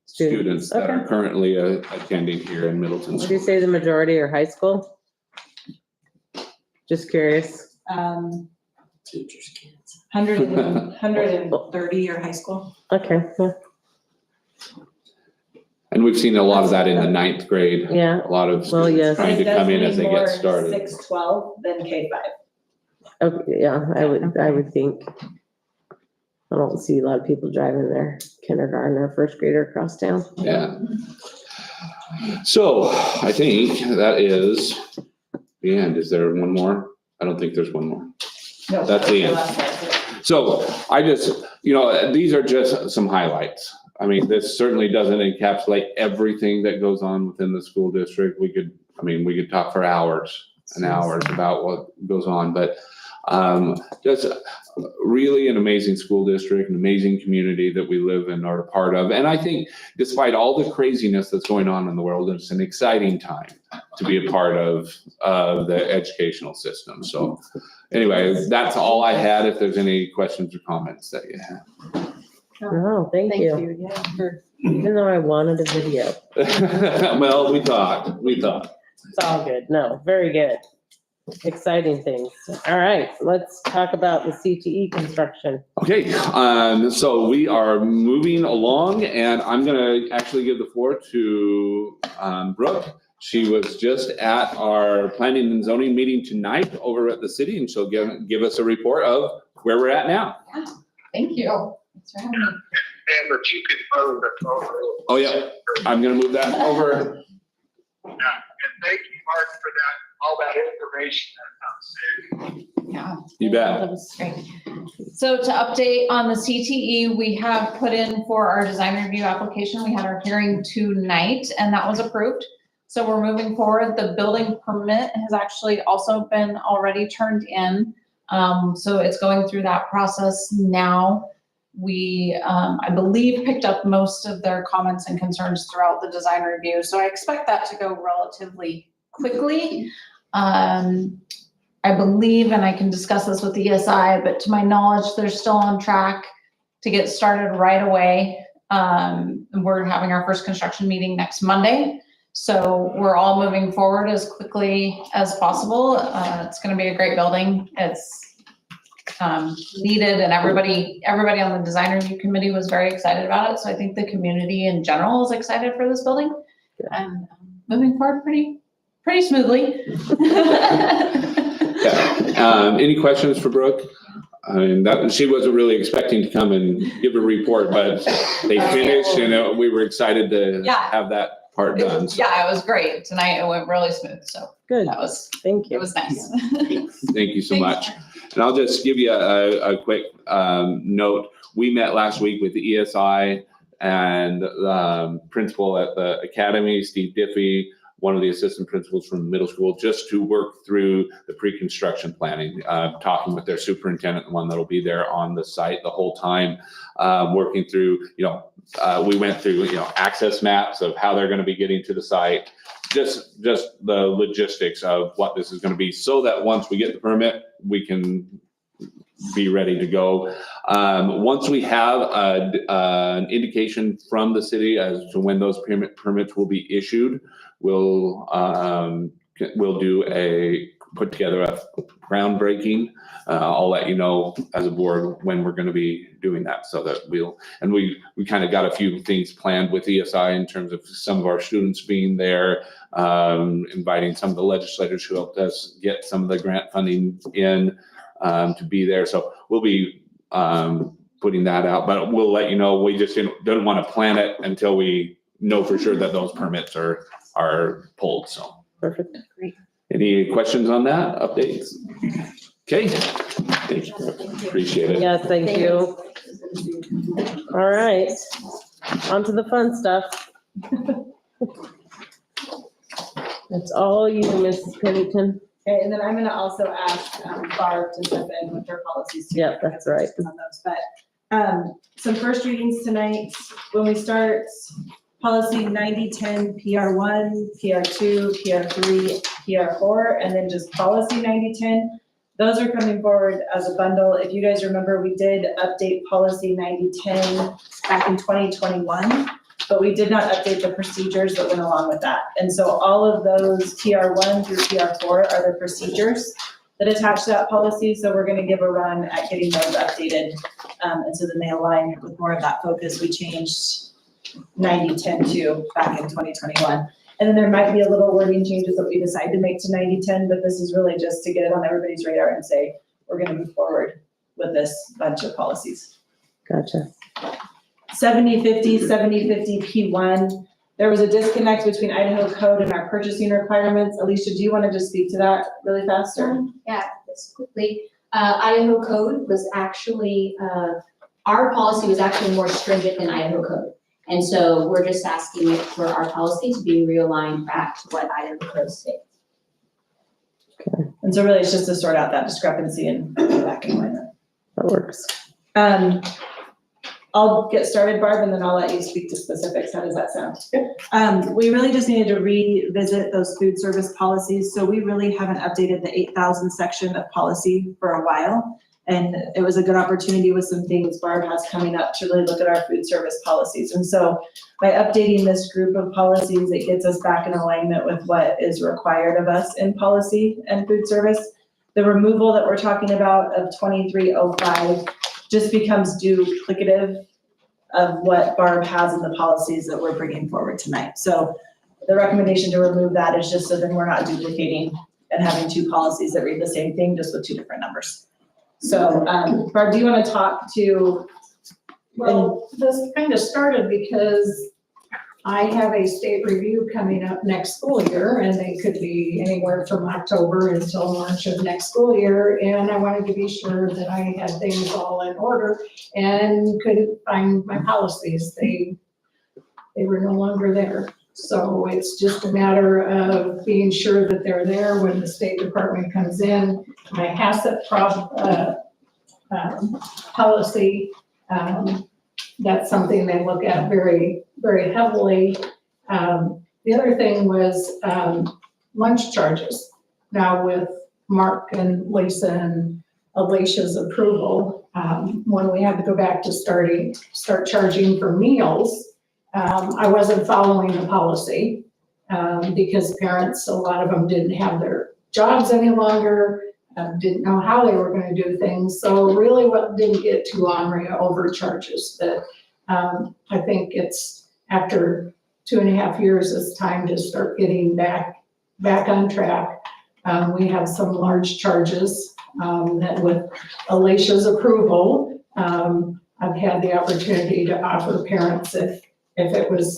students that are Okay. currently attending here in Middleton. Would you say the majority are high school? Just curious. Teachers' kids. 130 are high school. Okay, yeah, And we've seen a lot of that in the ninth grade. yeah. A lot of Well, students yes. trying to come in as they get started. 6-12 than K-5. Okay, yeah, I would think. I don't see a lot of people driving their kindergarten or first grader across town. Yeah. So I think that is the end. Is there one more? I don't think there's one more. No, That's the end. last slide. So I just, these are just some highlights. I mean, this certainly doesn't encapsulate everything that goes on within the school district. We could talk for hours and hours about what goes on, but just really an amazing school district, an amazing community that we live in, are a part of. And I think despite all the craziness that's going on in the world, it's an exciting time to be a part of the educational system. So anyway, that's all I had. If there's any questions or comments that you have. Oh, thank you. Yeah. Even though I wanted a video. Well, we thought. It's all good. No, very good. Exciting things. All right, let's talk about the CTE construction. Okay, so we are moving along, and I'm gonna actually give the floor to Brooke. She was just at our planning and zoning meeting tonight over at the city, and she'll give us a report of where we're at now. Thank you. Thanks for having me. And if you could move the phone. Oh, yeah, I'm gonna move that over. Yeah, and thank you, Mark, for that, all that information. Yeah. You bet. That was great. So to update on the CTE, we have put in for our design review application. We had our hearing tonight and that was approved. So we're moving forward. The building permit has actually also been already turned in. So it's going through that process now. We, I believe, picked up most of their comments and concerns throughout the design review. So I expect that to go relatively quickly. I believe, and I can discuss this with the ESI, but to my knowledge, they're still on track to get started right away. We're having our first construction meeting next Monday. So we're all moving forward as quickly as possible. It's gonna be a great building. It's needed, and everybody on the design review committee was very excited about it. So I think the community in general is excited for this building and moving forward pretty smoothly. Yeah. Any questions for Brooke? I mean, she wasn't really expecting to come and give a report, but they finished and we were excited to Yeah. have that part done. So Yeah, it was great. Tonight it went really smooth. So Good, that was, thank it you. was nice. Thank you so Thanks. much. And I'll just give you a quick note. We met last week with the ESI and principal at the academy, Steve Diffie, one of the assistant principals from the middle school, just to work through the pre-construction planning, talking with their superintendent, the one that'll be there on the site the whole time, working through, we went through, access maps of how they're going to be getting to the site, just the logistics of what this is going to be, so that once we get the permit, we can be ready to go. Once we have an indication from the city as to when those permits will be issued, we'll put together a groundbreaking. I'll let you know as a board when we're going to be doing that, so that we kind of got a few things planned with ESI in terms of some of our students being there, inviting some of the legislators who helped us get some of the grant funding in to be there. So we'll be putting that out, but we'll let you know. We just don't want to plan it until we know for sure that those permits are pulled. So Perfect. Great. any questions on that? Updates? Okay. Thanks, Brooke. Appreciate it. Yes, thank you. All right, on to the fun stuff. It's all you, Mrs. Pennington. Okay, and then I'm gonna also ask Barb to jump in with their policies too. Yep, that's right. On those, but some first readings tonight. When we start, policy 9010 PR1, PR2, PR3, PR4, and then just policy 9010. those are coming forward as a bundle. If you guys remember, we did update policy 9010 back in 2021, but we did not update the procedures that went along with that. And so all of those TR1 through TR4 are the procedures that attach to that policy. So we're gonna give a run at getting those updated. And so then they align with more of that focus. We changed 9010 to back in 2021. And then there might be a little wording changes that we decide to make to 9010, but this is really just to get it on everybody's radar and say, we're gonna move forward with this bunch of policies. Gotcha. 7050, 7050 P1, there was a disconnect between Idaho code and our purchasing requirements. Alicia, do you wanna just speak to that really fast, or? Yeah, just quickly. Idaho code was actually, our policy was actually more stringent than Idaho code. And so we're just asking for our policy to be realigned back to what Idaho code states. And so really it's just to sort out that discrepancy and get back in alignment. That works. I'll get started, Barb, and then I'll let you speak to specifics. How does that sound? We really just needed to revisit those food service policies. So we really haven't updated the 8,000 section of policy for a while. And it was a good opportunity with some things Barb has coming up to really look at our food service policies. And so by updating this group of policies, it gets us back in alignment with what is required of us in policy and food service. The removal that we're talking about of 2305 just becomes duplicative of what Barb has in the policies that we're bringing forward tonight. So the recommendation to remove that is just so then we're not duplicating and having two policies that read the same thing, just with two different numbers. So, Barb, do you want to talk to? Well, this kind of started because I have a state review coming up next school year, and they could be anywhere from October until March of next school year. And I wanted to be sure that I had things all in order and couldn't find my policies. They were no longer there. So it's just a matter of being sure that they're there when the State Department comes in. My HACCP policy, that's something they look at very, very heavily. The other thing was lunch charges. Now with Mark and Lisa and Alicia's approval, when we had to go back to start charging for meals, I wasn't following the policy because parents, a lot of them didn't have their jobs any longer, didn't know how they were going to do things. So really what didn't get too ornery overcharges. But I think it's after 2.5 years, it's time to start getting back on track. We have some large charges that with Alicia's approval, I've had the opportunity to offer parents if it was,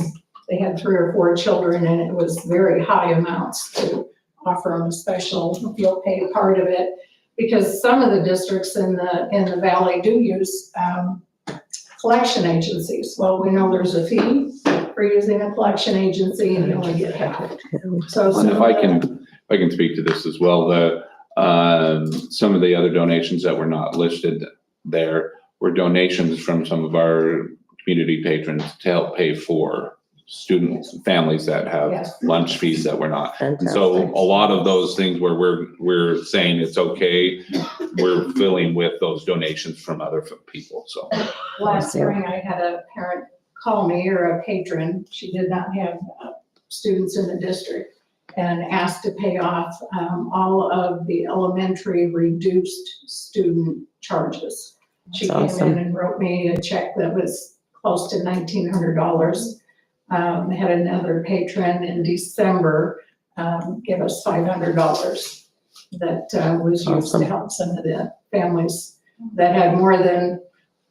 they had 3 or 4 children and it was very high amounts, to offer them a special, you'll pay part of it. Because some of the districts in the valley do use collection agencies. Well, we know there's a fee for using a collection agency and you only get half. So And if I can speak to this as well, some of the other donations that were not listed there were donations from some of our community patrons to help pay for students, families that have Yes. lunch fees that were not. And so a lot of those things where we're saying it's okay, we're filling with those donations from other people, so. Last spring, I had a parent call me, or a patron, she did not have students in the district, and asked to pay off all of the elementary reduced student charges. She That's came in awesome. and wrote me a check that was close to $1,900. Had another patron in December give us $500 that was used Awesome. to help some of the families that had more than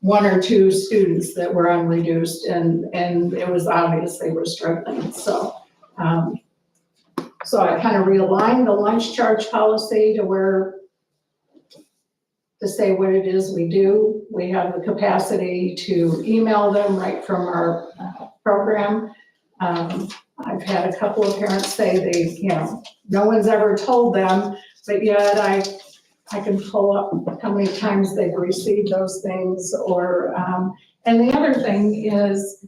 1 or 2 students that were unreduced, and it was obvious they were struggling. So I kind of realigned the lunch charge policy to say what it is we do. We have the capacity to email them right from our program. I've had a couple of parents say no one's ever told them, but yet I can pull up how many times they've received those things, and the other thing is,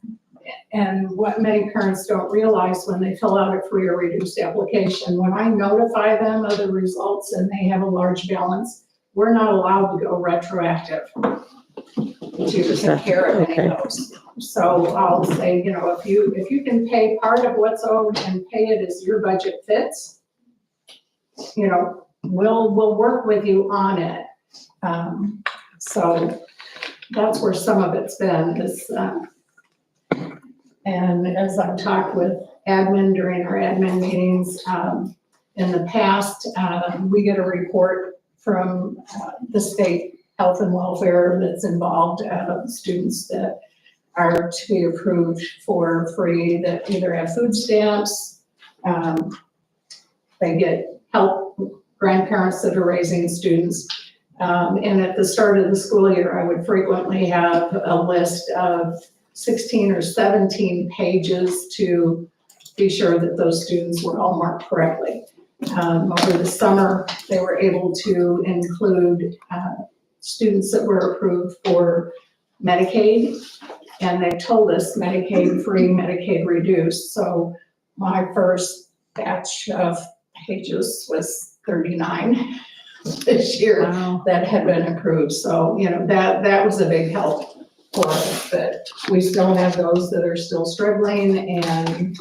and what many parents don't realize when they fill out a free or reduced application, when I notify them of the results and they have a large balance, we're not allowed to go retroactive to take care of any of those. So I'll say, you know, if you can pay part of what's owed and pay it as your budget fits, you know, we'll work with you on it. So that's where some of it's been is, and as I've talked with admin during our admin meetings, in the past, we get a report from the state health and welfare that's involved, students that are to be approved for free that either have food stamps, they get help, grandparents that are raising students. And at the start of the school year, I would frequently have a list of 16 or 17 pages to be sure that those students were all marked correctly. Over the summer, they were able to include students that were approved for Medicaid, and they told us Medicaid free, Medicaid reduced. So my first batch of pages was 39 this year that had been approved. So, you know, that was a big help for us, but we still have those that are still struggling, and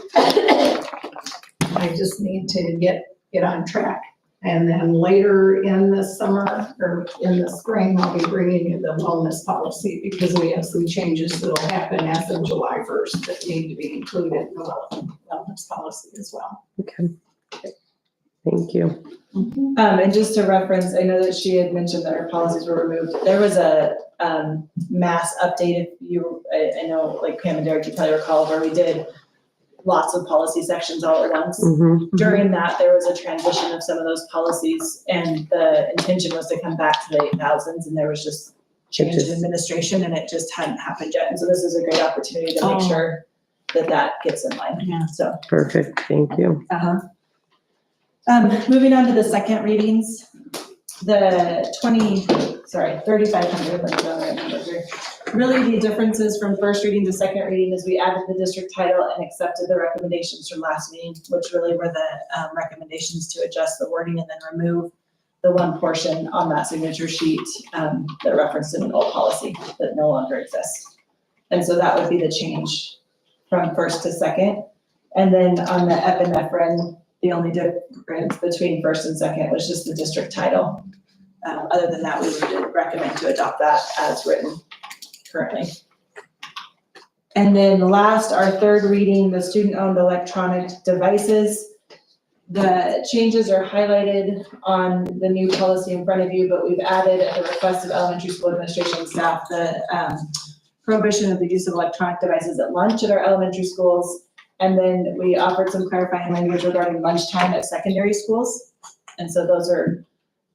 I just need to get on track. And then later in the summer or in the spring, I'll be bringing you the wellness policy because we have some changes that'll happen as of July 1st that need to be included in the wellness policy as well. Okay. Thank you. And just to reference, I know that she had mentioned that her policies were removed. There was a mass update, I know like Pam and Derek, you probably recall, where we did lots of policy sections all at once. During that, there was a transition of some of those policies, and the intention was to come back to the 8000s, and there was just change in administration, and it just hadn't happened yet. And so this is a great opportunity to make sure that that gets in line. Yeah. So. Perfect, thank you. Moving on to the second readings, the 3,500, let me go right numbers here. Really, the differences from first reading to second reading is we added the district title and accepted the recommendations from last meeting, which really were the recommendations to adjust the wording and then remove the one portion on that signature sheet that referenced an old policy that no longer exists. And so that would be the change from first to second. And then on the epinephrine, the only difference between first and second was just the district title. Other than that, we would recommend to adopt that as written currently. And then last, our third reading, the student-owned electronic devices. The changes are highlighted on the new policy in front of you, but we've added at the request of elementary school administration staff, the prohibition of the use of electronic devices at lunch at our elementary schools. And then we offered some clarifying language regarding lunchtime at secondary schools. And so those are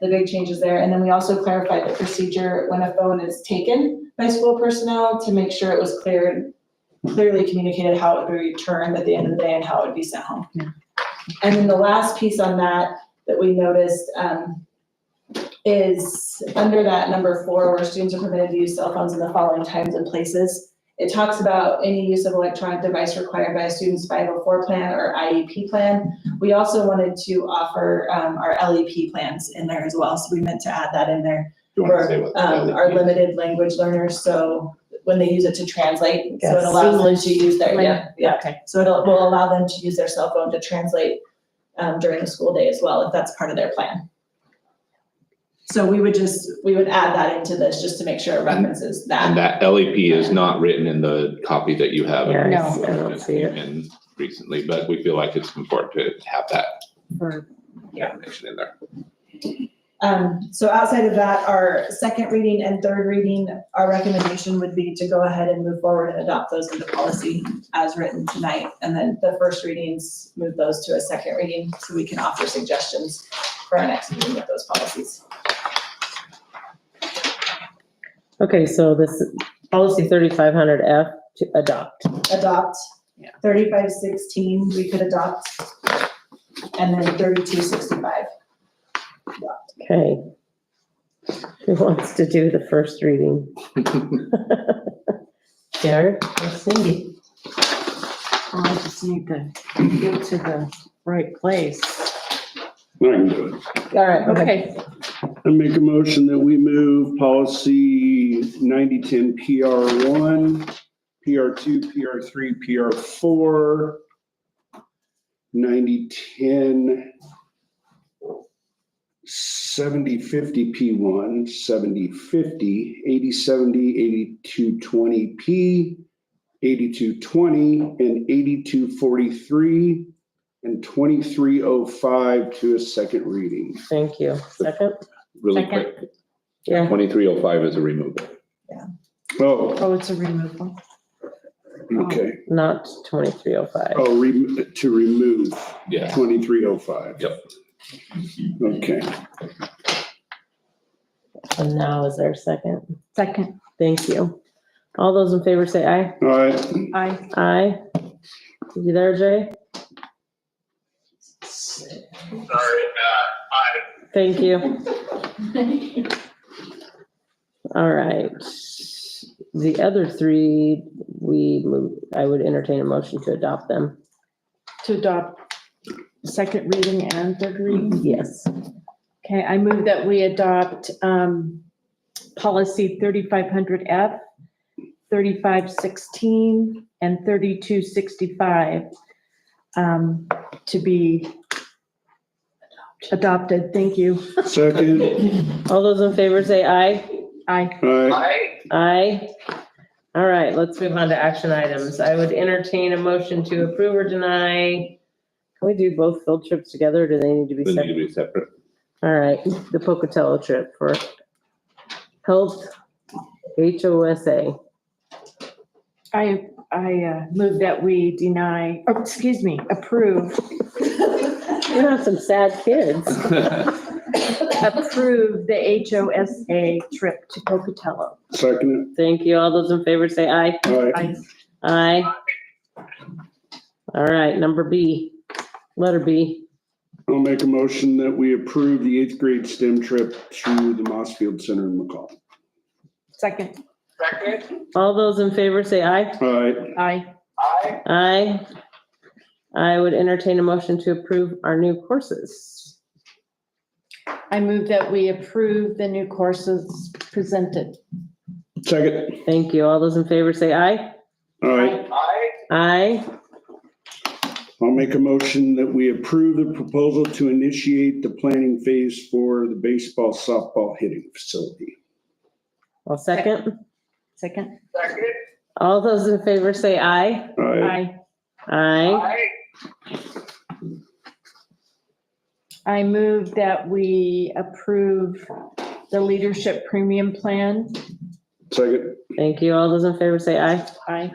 the big changes there. And then we also clarified the procedure when a phone is taken by school personnel to make sure it was clearly communicated how it would be returned at the end of the day and how it would be sent home. Yeah. And then the last piece on that we noticed is under that number 4, where students are permitted to use cell phones in the following times and places. It talks about any use of electronic device required by a student's 504 plan or IEP plan. We also wanted to offer our LEP plans in there as well. So we meant to add that in there for our limited language learners. So when they use it to translate, so it allows them to use their, Okay. So will allow them to use their cell phone to translate during the school day as well, if that's part of their plan. So we would add that into this just to make sure it references that. And that LEP is not written in the copy that you have. Yeah, No. I don't see it. In recently, but we feel like it's important to have that information in there. So outside of that, our second reading and third reading, our recommendation would be to go ahead and move forward and adopt those into policy as written tonight. And then the first readings, move those to a second reading so we can offer suggestions for our next meeting with those policies. Okay, so this policy 3500F to adopt. Adopt. 3516, we could adopt. And then 3265. Adopt. Okay. Who wants to do the first reading? Derek or Cindy? Well, I just need to get to the right place. I can do it. All right, Okay. I make a motion that we move policy 9010 PR1, PR2, PR3, PR4, 9010 7050 P1, 7050, 8070, 8220P, 8220, and 8243, and 2305 to a second reading. Thank you. Second? Really Second. quick. Yeah. 2305 is a removal. Oh, Oh, it's a removal. okay. Not 2305. Oh, to remove Yeah. 2305. Yep. Okay. And now is there a second? Second. Thank you. All those in favor say aye. All right. Aye. Aye. You there, Jay? Sorry, Thank you. All right. The other three, I would entertain a motion to adopt them. To adopt second reading and third reading? Yes. Okay, I move that we adopt policy 3500F, 3516, and 3265 to be adopted. Thank you. Second. All those in favor say aye. Aye. All right. Aye. All right, let's move on to action items. I would entertain a motion to approve or deny. Can we do both field trips together, or do they need to be They need separate? to be separate. All right, the Pocatello trip for Health HOSA. I move that we deny, or excuse me, approve, You have some sad kids. approve the HOSA trip to Pocatello. Second. Thank you. All those in favor say aye. All right. Aye. Aye. All right, number B, letter B. I'll make a motion that we approve the 8th grade STEM trip to the Mossfield Center in McCall. Second. second, All those in favor say aye. All right. Aye. aye, Aye. I would entertain a motion to approve our new courses. I move that we approve the new courses presented. Second. Thank you. All those in favor say aye. All right. aye, Aye. I'll make a motion that we approve the proposal to initiate the planning phase for the baseball, softball hitting facility. I'll second. Second. second, All those in favor say aye. All right. Aye. Aye. aye, I move that we approve the leadership premium plan. Second. Thank you. All those in favor say aye. Aye.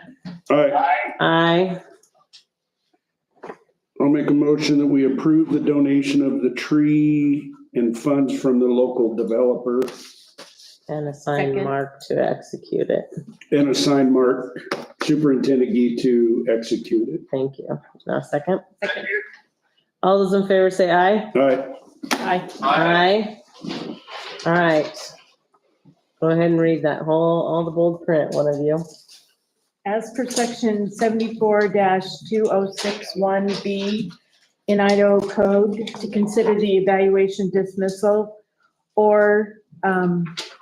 All right. aye, Aye. I'll make a motion that we approve the donation of the tree and funds from the local developer And assign Second. Mark to execute it. and assign Mark Superintendent Gee to execute it. Thank you. Now second. second, All those in favor say aye. All right. Aye. Aye. All right. Go ahead and read that whole, all the bold print, one of you. As per section 74-2061B in Idaho Code, to consider the evaluation dismissal or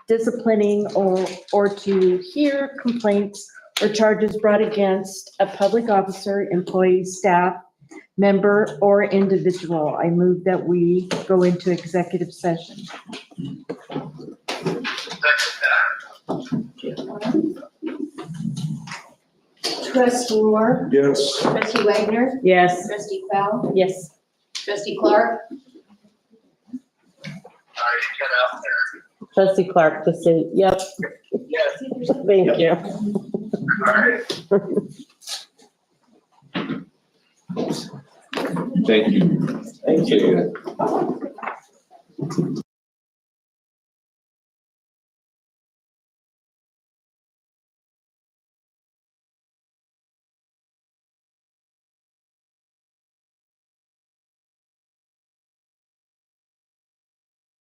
disciplining or to hear complaints or charges brought against a public officer, employee, staff, member, or individual. I move that we go into executive session. Trustee Moore, Yes. trustee Wagner, Yes. trustee Fowl, Yes. trustee Clark, sorry, get out there. Trustee Clark, to say, yep. Yes, Thank you. all right. Thank you. Thank See you.